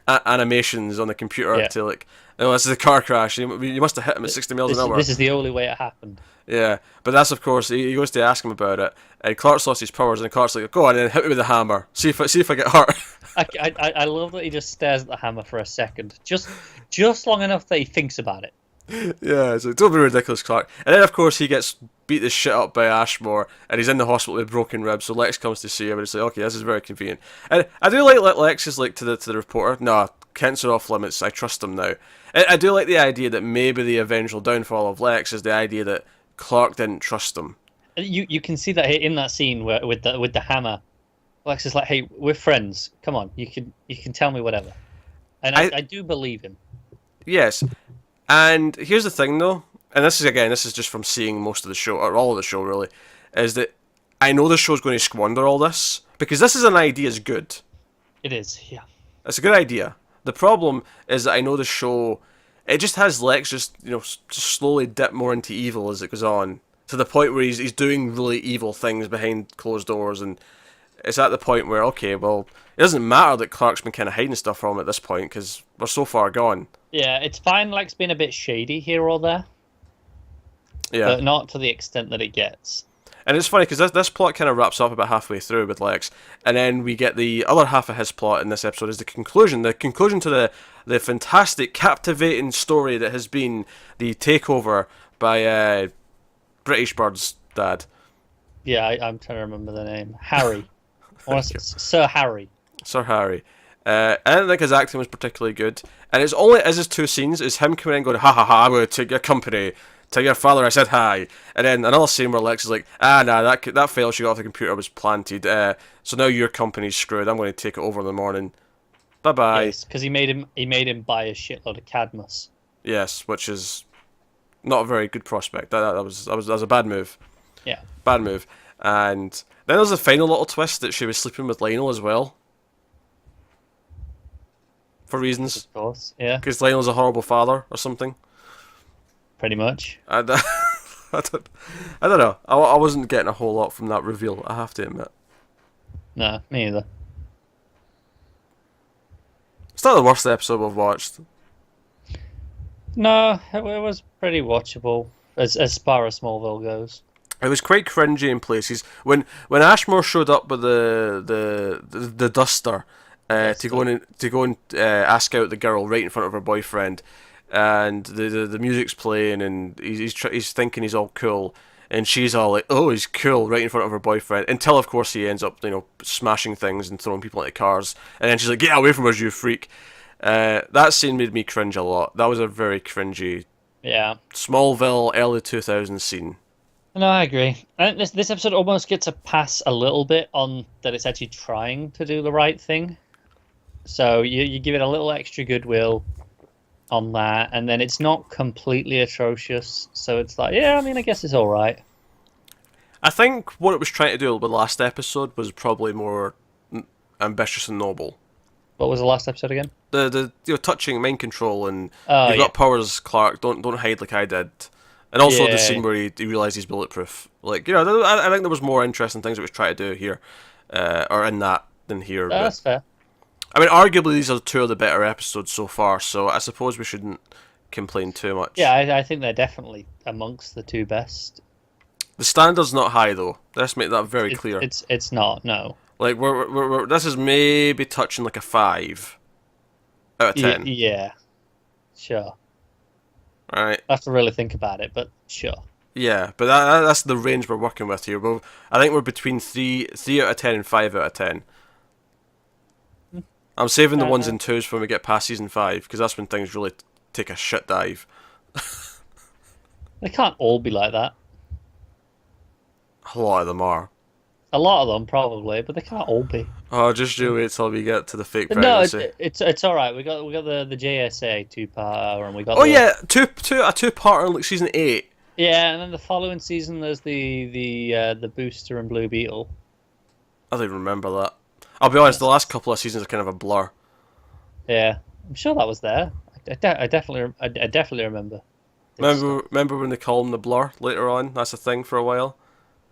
animations on the computer to like. Oh, this is a car crash. You must have hit him at 60 miles an hour. This is the only way it happened. Yeah, but that's of course he goes to ask him about it, and Clark's lost his powers, and Clark's like, "Go on and hit me with a hammer. See if I get hurt." I love that he just stares at the hammer for a second, just long enough that he thinks about it. Yeah, it's like, don't be ridiculous, Clark. And then of course he gets beat the shit up by Ashmore, and he's in the hospital with broken ribs. So Lex comes to see him, and it's like, okay, this is very convenient. And I do like Lex is like to the reporter, no, Kent's are off limits. I trust him now. And I do like the idea that maybe the eventual downfall of Lex is the idea that Clark didn't trust him. You can see that in that scene where with the hammer, Lex is like, "Hey, we're friends. Come on, you can tell me whatever," and I do believe him. Yes, and here's the thing though, and this is just from seeing most of the show or all of the show really, is that I know the show's going to squander all this because this is an idea is good. It is, yeah. It's a good idea. The problem is that I know the show, it just has Lex just slowly dip more into evil as it goes on, to the point where he's doing really evil things behind closed doors, and it's at the point where, okay, well, it doesn't matter that Clark's been kind of hiding stuff from him at this point because we're so far gone. Yeah, it's fine. Lex being a bit shady here or there. Yeah, but not to the extent that it gets. And it's funny because this plot kind of wraps up about halfway through with Lex, and then we get the other half of his plot in this episode is the conclusion to the fantastic, captivating story that has been the takeover by British Bird's dad. Yeah, I'm trying to remember the name. Harry. Sir Harry. Sir Harry. I didn't think his acting was particularly good, and it's only as his two scenes is him coming in going, "Ha ha ha! I'm going to take your company. Tell your father I said hi." And then another scene where Lex is like, that file she got off the computer was planted. So now your company's screwed. I'm going to take it over in the morning. Bye bye. Yes, because he made him buy a shitload of Cadmus. Yes, which is not a very good prospect. That was a bad move. Yeah. Bad move. And then there's a final little twist that she was sleeping with Lionel as well. For reasons. Of course, yeah. Because Lionel's a horrible father or something. Pretty much. I don't know. I wasn't getting a whole lot from that reveal, I have to admit. No, me either. It's not the worst episode we've watched. No, it was pretty watchable as far as Smallville goes. It was quite cringy in places. When Ashmore showed up with the duster to go and ask out the girl right in front of her boyfriend, and the music's playing, and he's thinking he's all cool, and she's all like, "Oh, he's cool," right in front of her boyfriend. Until of course he ends up smashing things and throwing people into cars, and then she's like, "Get away from us, you freak!" That scene made me cringe a lot. That was a very cringy, Smallville early 2000s scene. No, I agree. I think this episode almost gets a pass a little bit on that it's actually trying to do the right thing. So you give it a little extra goodwill on that, and then it's not completely atrocious. So it's like, yeah, I mean, I guess it's all right. I think what it was trying to do with the last episode was probably more ambitious and noble. What was the last episode again? The touching mind control and you've got powers, Clark. Don't hide like I did. And also the scene where he realised he's bulletproof. Like, I think there was more interesting things that was trying to do here, or in that than here. That's fair. I mean, arguably these are two of the better episodes so far. So I suppose we shouldn't complain too much. Yeah, I think they're definitely amongst the two best. The standard's not high though. Let's make that very clear. It's not, no. Like this is maybe touching like a 5 out of 10. Yeah, sure. Right. I have to really think about it, but sure. Yeah, but that's the range we're working with here. I think we're between 3 out of 10 and 5 out of 10. I'm saving the ones and twos for when we get past season 5, because that's when things really take a shit dive. They can't all be like that. A lot of them are. A lot of them probably, but they can't all be. Oh, just you wait till we get to the fake No, pregnancy. it's all right. We got the JSA 2-parter, and we got. Oh yeah, a 2-parter like season 8. Yeah, and then the following season there's the Booster and Blue Beetle. I don't even remember that. I'll be honest, the last couple of seasons are kind of a blur. Yeah, I'm sure that was there. I definitely remember. Remember when they call him the Blur later on? That's a thing for a while.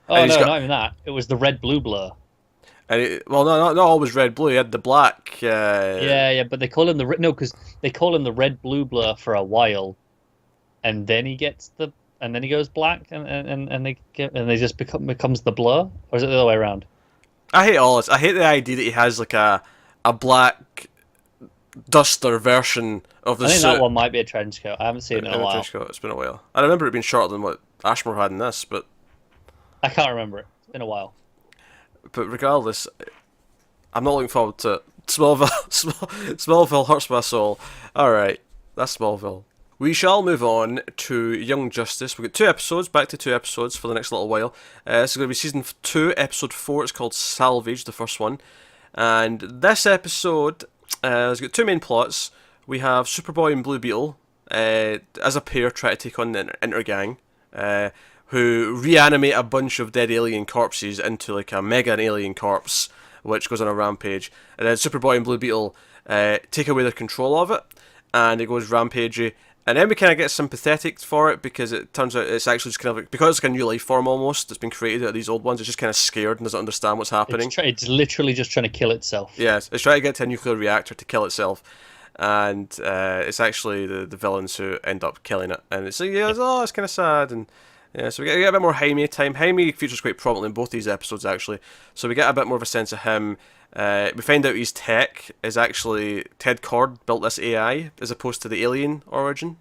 Oh no, not even that. It was the Red Blue Blur. And not always red blue. He had the black. Yeah, but they call him because they call him the Red Blue Blur for a while, and then he goes black, and they just becomes the Blur, or is it the other way around? I hate all this. I hate the idea that he has like a black duster version of the I think suit. that one might be a trench coat. I haven't seen it in a while. Trench coat. It's been a while. I remember it being shorter than what Ashmore had in this, but I can't remember it. It's been a while. But regardless, I'm not looking forward to Smallville. Smallville hurts my soul. Alright, that's Smallville. We shall move on to Young Justice. We've got 2 episodes, back to 2 episodes for the next little while. This is going to be season 2, episode 4. It's called Salvage, the first one. And this episode has got 2 main plots. We have Superboy and Blue Beetle as a pair try to take on the Intergang, who reanimate a bunch of dead alien corpses into like a mega alien corpse, which goes on a rampage. And then Superboy and Blue Beetle take away their control of it, and it goes rampagey. And then we kind of get sympathetic for it, because it turns out it's actually just kind of like, because it's like a new life form almost that's been created out of these old ones. It's just kind of scared and doesn't understand what's happening. It's literally just trying to kill itself. Yes, it's trying to get to a nuclear reactor to kill itself. And it's actually the villains who end up killing it. And it's like, it's kind of sad. And yeah, so we get a bit more Jaime time. Jaime features quite prominently in both these episodes, actually. So we get a bit more of a sense of him. We find out his tech is actually Ted Cord built this AI as opposed to the alien origin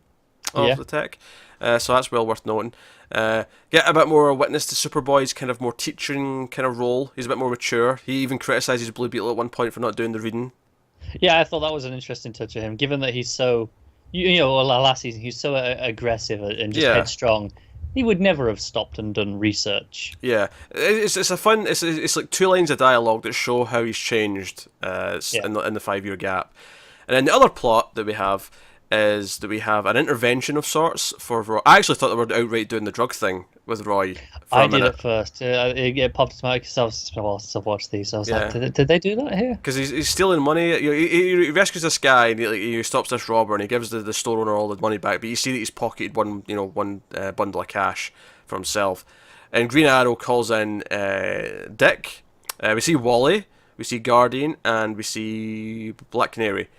of the tech. So that's well worth noting. Get a bit more witness to Superboy's kind of more teaching kind of role. He's a bit more mature. He even criticises Blue Beetle at one point for not doing the reading. Yeah, I thought that was an interesting touch of him, given that he's so, last season he's so aggressive and just headstrong. He would never have stopped and done research. Yeah, it's a fun. It's like 2 lines of dialogue that show how he's changed in the 5-year gap. And then the other plot that we have is that we have an intervention of sorts for Roy. I actually thought they were outright doing the drug thing with Roy. I did at first. It popped into my because I watched these. I was like, did they do that here? Because he's stealing money. He rescues this guy and he stops this robber and he gives the store owner all the money back. But you see that he's pocketed one bundle of cash for himself. And Green Arrow calls in Dick. We see Wally. We see Guardian, and we see Black Canary.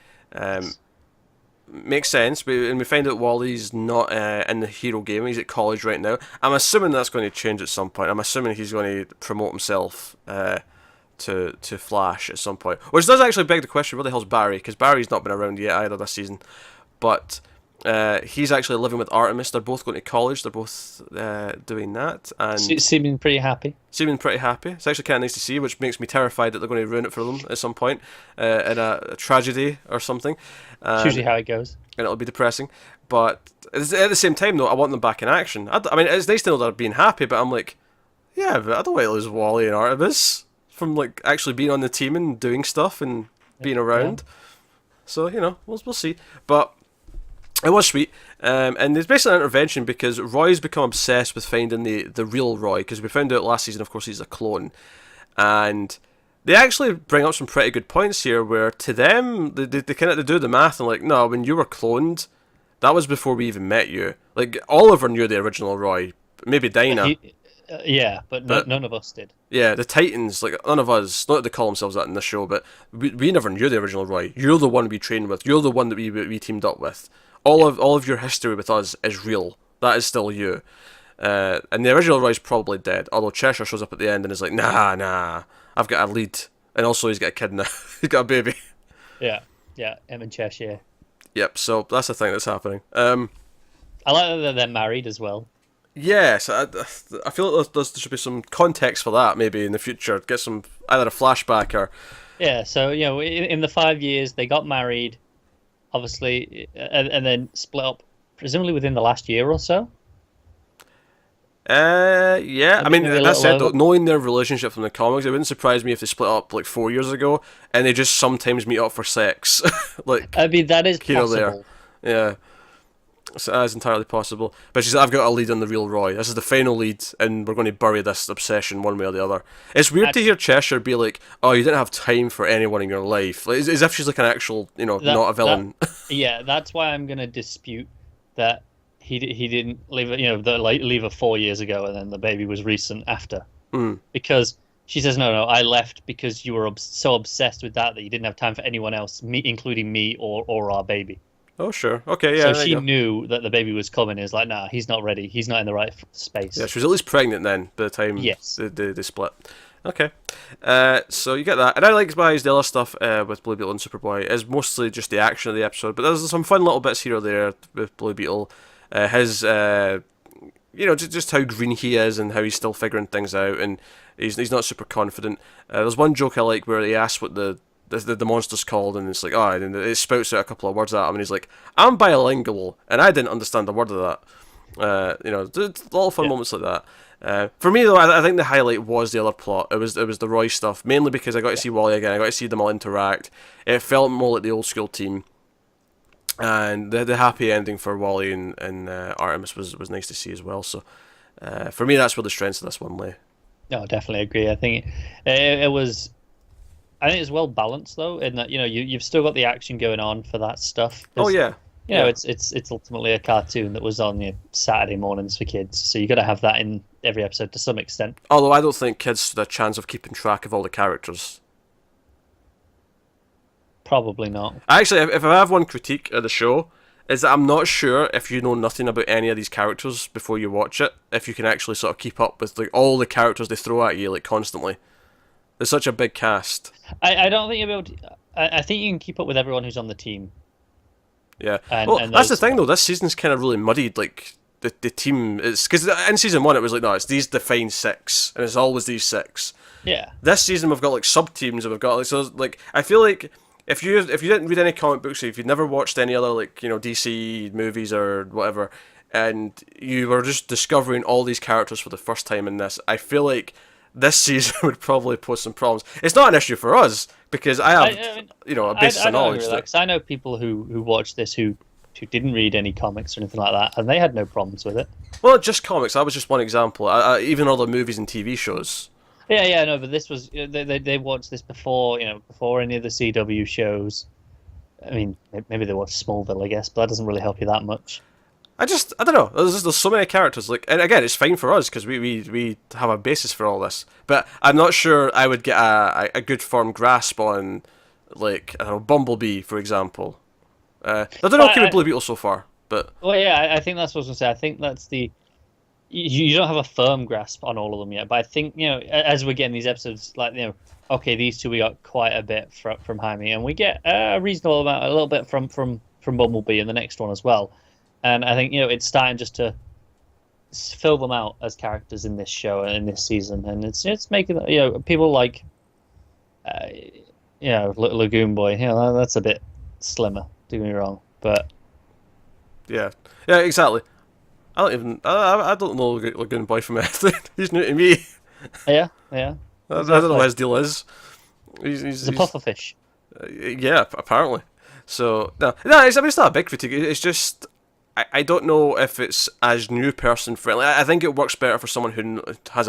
Makes sense, and we find out Wally's not in the hero game. He's at college right now. I'm assuming that's going to change at some point. I'm assuming he's going to promote himself to Flash at some point. Which does actually beg the question, where the hell's Barry? Because Barry's not been around yet either this season. But he's actually living with Artemis. They're both going to college. They're both doing that. And seeming pretty happy. It's actually kind of nice to see, which makes me terrified that they're going to ruin it for them at some point in a tragedy or something. It's usually how it goes. And it'll be depressing. But at the same time, though, I want them back in action. I mean, it's nice to know they're being happy, but I'm like, yeah, but I don't want to lose Wally and Artemis from like actually being on the team and doing stuff and being around. Yeah. So, we'll see. But it was sweet, and there's basically an intervention because Roy's become obsessed with finding the real Roy, because we found out last season, of course, he's a clone. And they actually bring up some pretty good points here, where to them, they kind of do the math and like, no, when you were cloned, that was before we even met you. Like, Oliver knew the original Roy, maybe Dinah. But none of us did. Yeah, the Titans, like, none of us, not that they call themselves that in this show, but we never knew the original Roy. You're the one we trained with. You're the one that we teamed up with. all of your history with us is real. That is still you. And the original Roy's probably dead. Although Cheshire shows up at the end and is like, nah, I've got a lead, and also he's got a kid now. He's got a baby. Yeah, him and Cheshire. Yep. So that's the thing that's happening. I like that they're married as well. Yes, I feel like there should be some context for that maybe in the future. Get some either a flashback or. Yeah, so in the 5 years they got married, obviously, and then split up, presumably within the last year or so. Yeah. I mean, that said, over. knowing their relationship from the comics, it wouldn't surprise me if they split up like 4 years ago, and they just sometimes meet up for sex, like. I mean, that is There. possible. Yeah. So that is entirely possible. But she said, I've got a lead on the real Roy. This is the final lead, and we're going to bury this obsession one way or the other. It's weird to hear Cheshire be like, oh, you didn't have time for anyone in your life. Like, as if she's like an actual, not a villain. Yeah, that's why I'm going to dispute that he didn't leave it, leave her 4 years ago, and then the baby was recent after. Because she says, no, I left because you were so obsessed with that you didn't have time for anyone else, including me or our baby. Oh, sure. Okay, yeah. So she knew that the baby was coming. Is like, nah, he's not ready. He's not in the right space. Yeah, she was at least pregnant then by the time they split. Okay. So you get that. And I like Spies, the other stuff with Blue Beetle and Superboy is mostly just the action of the episode, but there's some fun little bits here or there with Blue Beetle. His, just how green he is and how he's still figuring things out, and he's not super confident. There's one joke I like where he asks what the monster's called, and it's like, and it spouts out a couple of words at him, and he's like, I'm bilingual, and I didn't understand a word of that. Little fun moments like that. For me, though, I think the highlight was the other plot. It was the Roy stuff, mainly because I got to see Wally again. I got to see them all interact. It felt more like the old school team, and the happy ending for Wally and Artemis was nice to see as well. So, for me, that's where the strengths of this one lay. No, definitely agree. I think it was. I think it's well balanced though, in that you've still got the action going on for that stuff. Oh yeah. It's ultimately a cartoon that was on Saturday mornings for kids, so you got to have that in every episode to some extent. Although I don't think kids stood a chance of keeping track of all the characters. Probably not. Actually, if I have one critique of the show, is that I'm not sure if you know nothing about any of these characters before you watch it, if you can actually sort of keep up with like all the characters they throw at you like constantly. There's such a big cast. I don't think you'll be able to. I think you can keep up with everyone who's on the team. Yeah. And that's the thing though. This season's kind of really muddied. Like the team is because in season 1 it was like, no, it's these defined 6, and it's always these 6. Yeah. This season we've got like sub teams, and we've got like I feel like if you didn't read any comic books, or if you'd never watched any other DC movies or whatever, and you were just discovering all these characters for the first time in this, I feel like this season would probably pose some problems. It's not an issue for us because I have a basis of knowledge. I know people who watched this who didn't read any comics or anything like that, and they had no problems with it. Well, just comics. That was just one example. Even other movies and TV shows. Yeah, no, but this was they watched this before any of the CW shows. I mean, maybe they watched Smallville, I guess, but that doesn't really help you that much. I don't know. There's so many characters. And again, it's fine for us because we have a basis for all this. But I'm not sure I would get a good firm grasp on, Bumblebee, for example. I don't know with Blue Beetle so far, but. Well, yeah, I think that's what I was gonna say. I think that's the. You don't have a firm grasp on all of them yet, but I think as we're getting these episodes, okay, these two we got quite a bit from Jaime, and we get a reasonable amount, a little bit from Bumblebee in the next one as well. And I think it's starting just to fill them out as characters in this show and in this season, and it's making people like Lagoon Boy. That's a bit slimmer. Don't get me wrong, but yeah, exactly. I don't know Lagoon Boy from anything. He's new to me. Yeah. I don't know what his deal is. He's a pufferfish. Yeah, apparently. So no, it's not a big critique. It's just. I don't know if it's as new person friendly. I think it works better for someone who has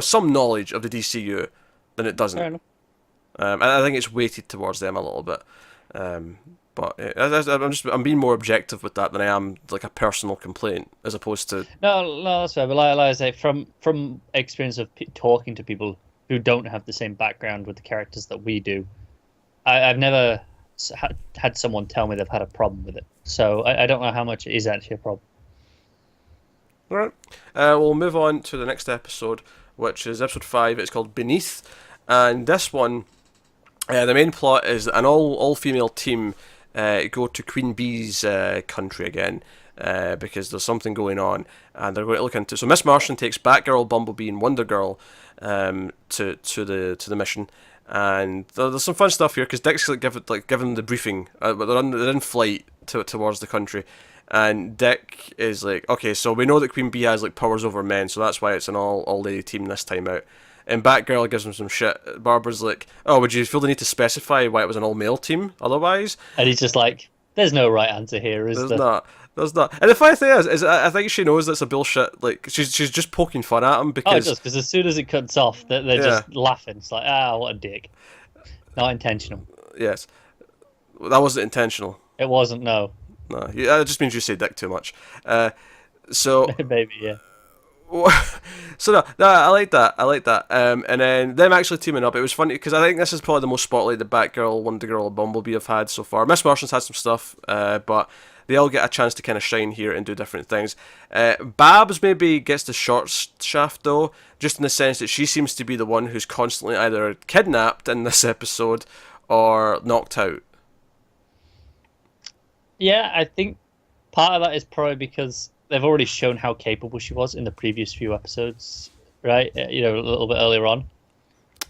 some knowledge of the DCU than it doesn't. Fair enough. I think it's weighted towards them a little bit. But I'm being more objective with that than I am like a personal complaint as opposed to. No, that's fair. But like I say, from experience of talking to people who don't have the same background with the characters that we do, I've never had someone tell me they've had a problem with it. So I don't know how much it is actually a problem. All right. We'll move on to the next episode, which is episode 5. It's called Beneath, and this one, the main plot is that an all-female team go to Queen Bee's country again. Because there's something going on, and they're going to look into. So Miss Martian takes Batgirl, Bumblebee, and Wonder Girl to the mission, and there's some fun stuff here because Dick's giving them the briefing. But they're in flight towards the country, and Dick is like, okay, so we know that Queen Bee has powers over men, so that's why it's an all lady team this time out. And Batgirl gives him some shit. Barbara's like, oh, would you feel the need to specify why it was an all male team otherwise? And he's just like, there's no right answer here, is there? There's not. There's not. And the funny thing is I think she knows that's a bullshit. Like she's just poking fun at him because. Oh, because as soon as it cuts off, they're just laughing. It's like, what a dick. Not intentional. Yes, that wasn't intentional. It wasn't. No. No, it just means you say dick too much. So. Maybe, yeah. So no, I like that. And then them actually teaming up. It was funny because I think this is probably the most spotlight that Batgirl, Wonder Girl, and Bumblebee have had so far. Miss Martian's had some stuff, but they all get a chance to kind of shine here and do different things. Babs maybe gets the short shaft though, just in the sense that she seems to be the one who's constantly either kidnapped in this episode or knocked out. Yeah, I think part of that is probably because they've already shown how capable she was in the previous few episodes, right? A little bit earlier on.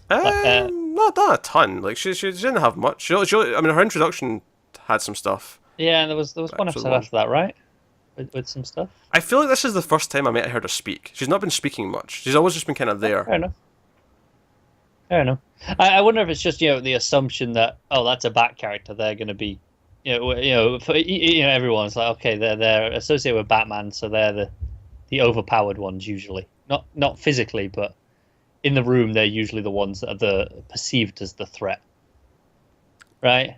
Not a ton. Like she didn't have much. She, I mean, her introduction had some stuff. Yeah, and there was one episode after that, right? With some stuff. I feel like this is the first time I might have heard her speak. She's not been speaking much. She's always just been kind of there. Fair enough. I wonder if it's just the assumption that that's a Bat character. They're going to be, everyone's like, okay, they're associated with Batman, so they're the overpowered ones usually. Not physically, but in the room they're usually the ones that are perceived as the threat. Right.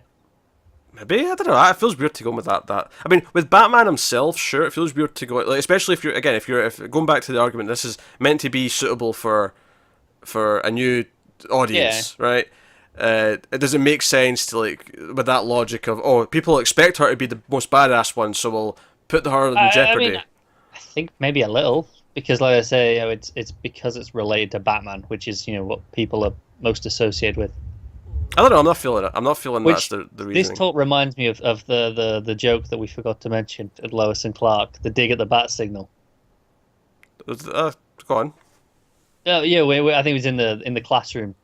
Maybe, I don't know. It feels weird to go with that. I mean, with Batman himself, sure, it feels weird to go, like, especially if going back to the argument, this is meant to be suitable for a new audience, right? It doesn't make sense to with that logic of people expect her to be the most badass one, so we'll put her in jeopardy. I mean, I think maybe a little because, like I say, it's because it's related to Batman, which is what people are most associated with. I don't know. I'm not feeling it. I'm not feeling Which, that's the reasoning. This talk reminds me of the joke that we forgot to mention at Lois and Clark, the dig at the bat signal. Go on. Oh yeah, I think it was in the classroom.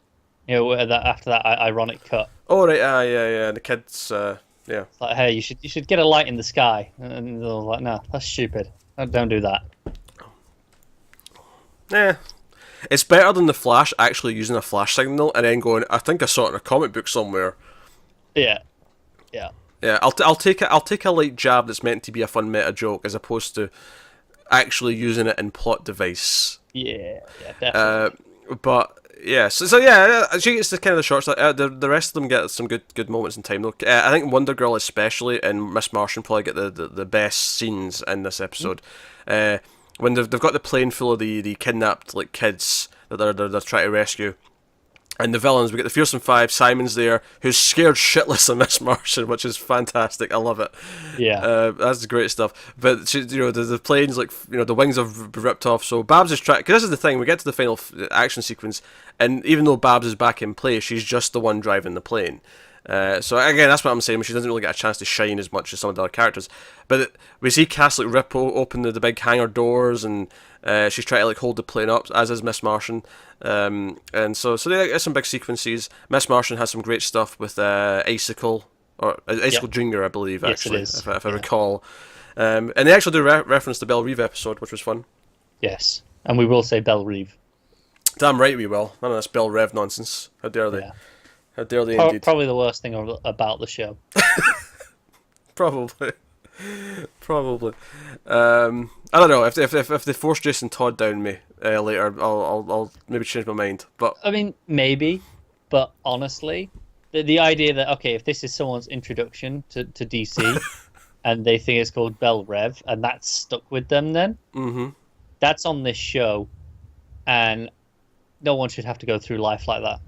After that ironic cut. Oh right, yeah. The kids, yeah. It's like, hey, you should get a light in the sky, and they're like, no, that's stupid. Don't do that. Yeah. It's better than the Flash actually using a flash signal and then going, I think I saw it in a comic book somewhere. Yeah. Yeah, I'll take a light jab that's meant to be a fun meta joke as opposed to actually using it in plot device. Yeah, definitely. But yeah, so yeah, she gets the kind of the short stuff. The rest of them get some good moments in time though. I think Wonder Girl especially and Miss Martian probably get the best scenes in this episode. When they've got the plane full of the kidnapped kids that they're trying to rescue, and the villains, we get the Fearsome Five. Simon's there, who's scared shitless of Miss Martian, which is fantastic. I love it. Yeah, that's great stuff. But she, the planes the wings have ripped off. So Babs is trying. Because this is the thing. We get to the final action sequence, and even though Babs is back in play, she's just the one driving the plane. So again, that's what I'm saying. She doesn't really get a chance to shine as much as some of the other characters. But we see Cass rip open the big hangar doors, and she's trying to hold the plane up, as is Miss Martian. And so they get some big sequences. Miss Martian has some great stuff with Icicle Junior, I believe. Yes, actually, it is. if I recall. And they actually do reference the Belle Reeve episode, which was fun. Yes, and we will say Belle Reeve. Damn right we will. None of this Belle Rev nonsense. How dare they? Yeah. How dare they indeed. Probably the worst thing about the show. Probably. I don't know if they force Jason Todd down me later, I'll maybe change my mind. But I mean, maybe, but honestly, the idea that if this is someone's introduction to DC, and they think it's called Belle Rev, and that's stuck with them, then that's on this show, and no one should have to go through life like that.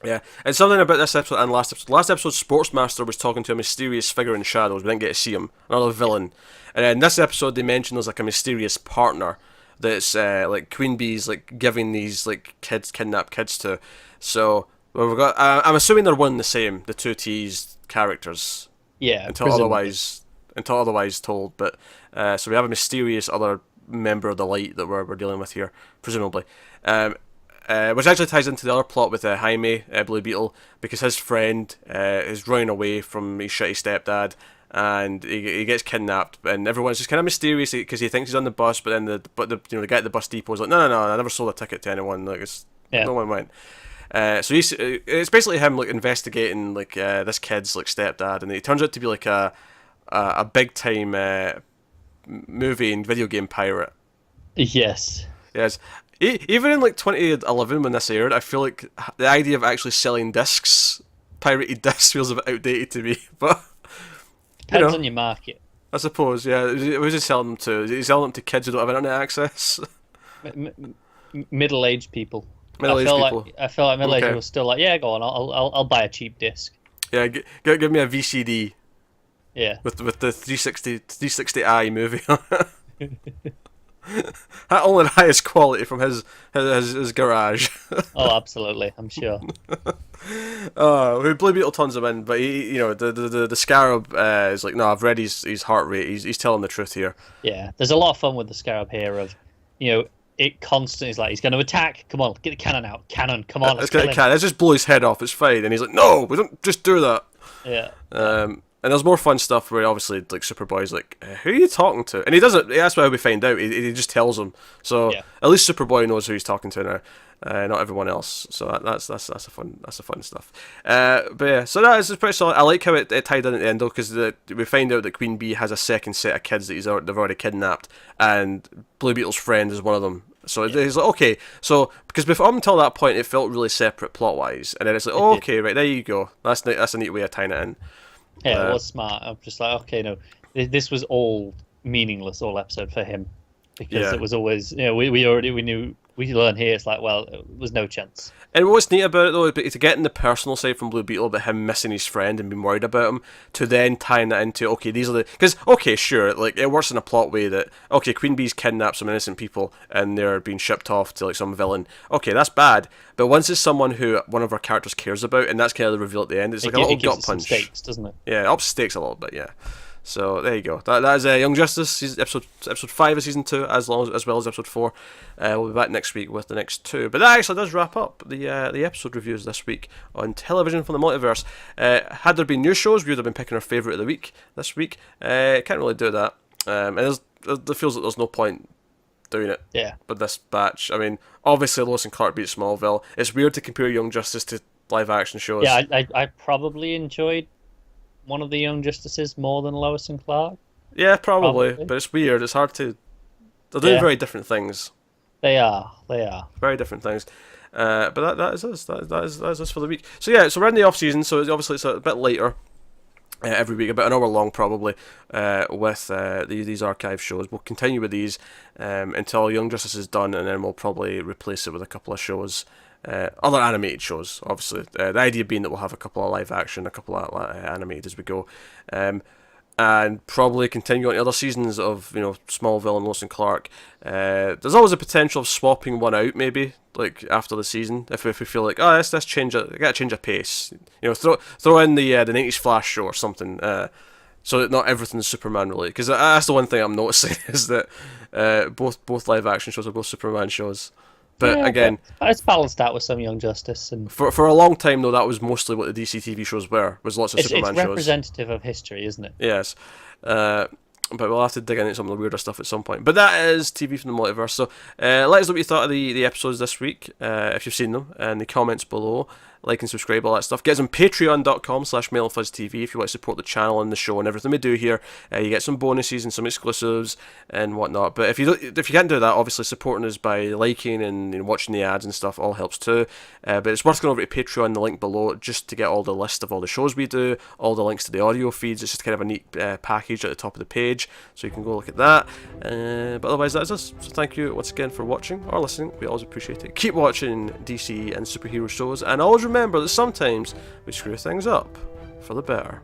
Yeah, and something about this episode and last episode. Last episode, Sportsmaster was talking to a mysterious figure in shadows. We didn't get to see him. Another villain. And in this episode, they mentioned there's like a mysterious partner that's like Queen Bee's like giving these like kidnapped kids to. So well, we've got. I'm assuming they're one and the same. The two T's characters. Yeah. Until presumably. otherwise told. But so we have a mysterious other member of the light that we're dealing with here, presumably. Which actually ties into the other plot with Jaime, Blue Beetle, because his friend is running away from his shitty stepdad, and he gets kidnapped, and everyone's just kind of mysterious because he thinks he's on the bus, but then the guy at the bus depot is like, no, I never sold a ticket to anyone, like no one went. So it's basically him like investigating like this kid's like stepdad, and he turns out to be like a big time movie and video game pirate. Yes. Yes. Even in like 2011 when this aired, I feel like the idea of actually selling discs, pirated discs, feels a bit outdated to me. But Depends on your market. I suppose, yeah. Who's he selling them to? Is he selling them to kids who don't have internet access? Middle-aged people. Middle-aged people. I feel like middle-aged people are still like, yeah, go on, I'll buy a cheap disc. Yeah, give me a VCD. Yeah. With the 360i movie on it. That only the highest quality from his garage. Oh, absolutely, I'm sure. Blue Beetle turns him in, but he, the Scarab is like, no, I've read his heart rate. He's telling the truth here. Yeah, there's a lot of fun with the Scarab here. Of, it constantly is like, he's going to attack. Come on, get the cannon out. Cannon, come on. Let's just blow his head off. It's fine. And he's like, no, we don't just do that. Yeah. And there's more fun stuff where obviously like Superboy's like, who are you talking to? And he doesn't. That's why we find out. He just tells him. So at least Superboy knows who he's talking to now, not everyone else. So that's a fun stuff. But yeah, so that is pretty solid. I like how it tied in at the end though, because we find out that Queen Bee has a second set of kids that they've already kidnapped, and Blue Beetle's friend is one of them. So he's like, okay, so because before up until that point it felt really separate plot wise, and then it's like, oh, okay, right, there you go. That's a neat way of tying it in. Yeah, it was smart. I'm just like, okay, no, this was all meaningless all episode for him, because it was always, we learn here. It's like, well, there was no chance. And what's neat about it though, to get in the personal side from Blue Beetle about him missing his friend and being worried about him, to then tying that into, okay, these are the, because okay, sure, like it works in a plot way that, okay, Queen Bee's kidnapped some innocent people and they're being shipped off to like some villain. Okay, that's bad, but once it's someone who one of our characters cares about, and that's kind of the reveal at the end, it's like a little gut punch. It stakes, doesn't it? Yeah, ups stakes a little bit, yeah. So there you go. That is Young Justice, episode 5 of season 2, as well as episode 4. We'll be back next week with the next 2. But that actually does wrap up the episode reviews this week on television from the Multiverse. Had there been new shows, we would have been picking our favourite of the week this week. Can't really do that. And it feels like there's no point doing it. Yeah. With this batch. I mean, obviously Lois and Clark beat Smallville. It's weird to compare Young Justice to live action shows. Yeah, I probably enjoyed one of the Young Justices more than Lois and Clark. Yeah, probably. But it's weird. It's hard to. They're doing very different things. They are. Very different things. But that is us. That is us for the week. So yeah, so we're in the off season. So obviously it's a bit later. Every week, about an hour long probably, with these archive shows. We'll continue with these until Young Justice is done, and then we'll probably replace it with a couple of shows. Other animated shows, obviously. The idea being that we'll have a couple of live action, a couple of animated as we go, and probably continue on to other seasons of Smallville and Lois and Clark. There's always a potential of swapping one out, maybe like after the season, if we feel like let's change it, gotta change a pace. Throw in the 90s Flash show or something. So that not everything's Superman related, because that's the one thing I'm noticing is that both live action shows are both Superman shows. But again, it's balanced out with some Young Justice, and for a long time though, that was mostly what the DC TV shows were. Was lots of Superman shows. It's representative of history, isn't it? Yes. But we'll have to dig into some of the weirder stuff at some point. But that is TV from the Multiverse. So let us know what you thought of the episodes this week, if you've seen them, in the comments below. Like and subscribe, all that stuff. Get us on patreon.com/MaileFuzzTV if you want to support the channel and the show and everything we do here. You get some bonuses and some exclusives and whatnot. But if you can't do that, obviously supporting us by liking and watching the ads and stuff all helps too. But it's worth going over to Patreon, the link below, just to get all the list of all the shows we do, all the links to the audio feeds. It's just kind of a neat package at the top of the page, so you can go look at that. But otherwise, that's us. So thank you once again for watching or listening. We always appreciate it. Keep watching DC and superhero shows, and always remember that sometimes we screw things up for the better.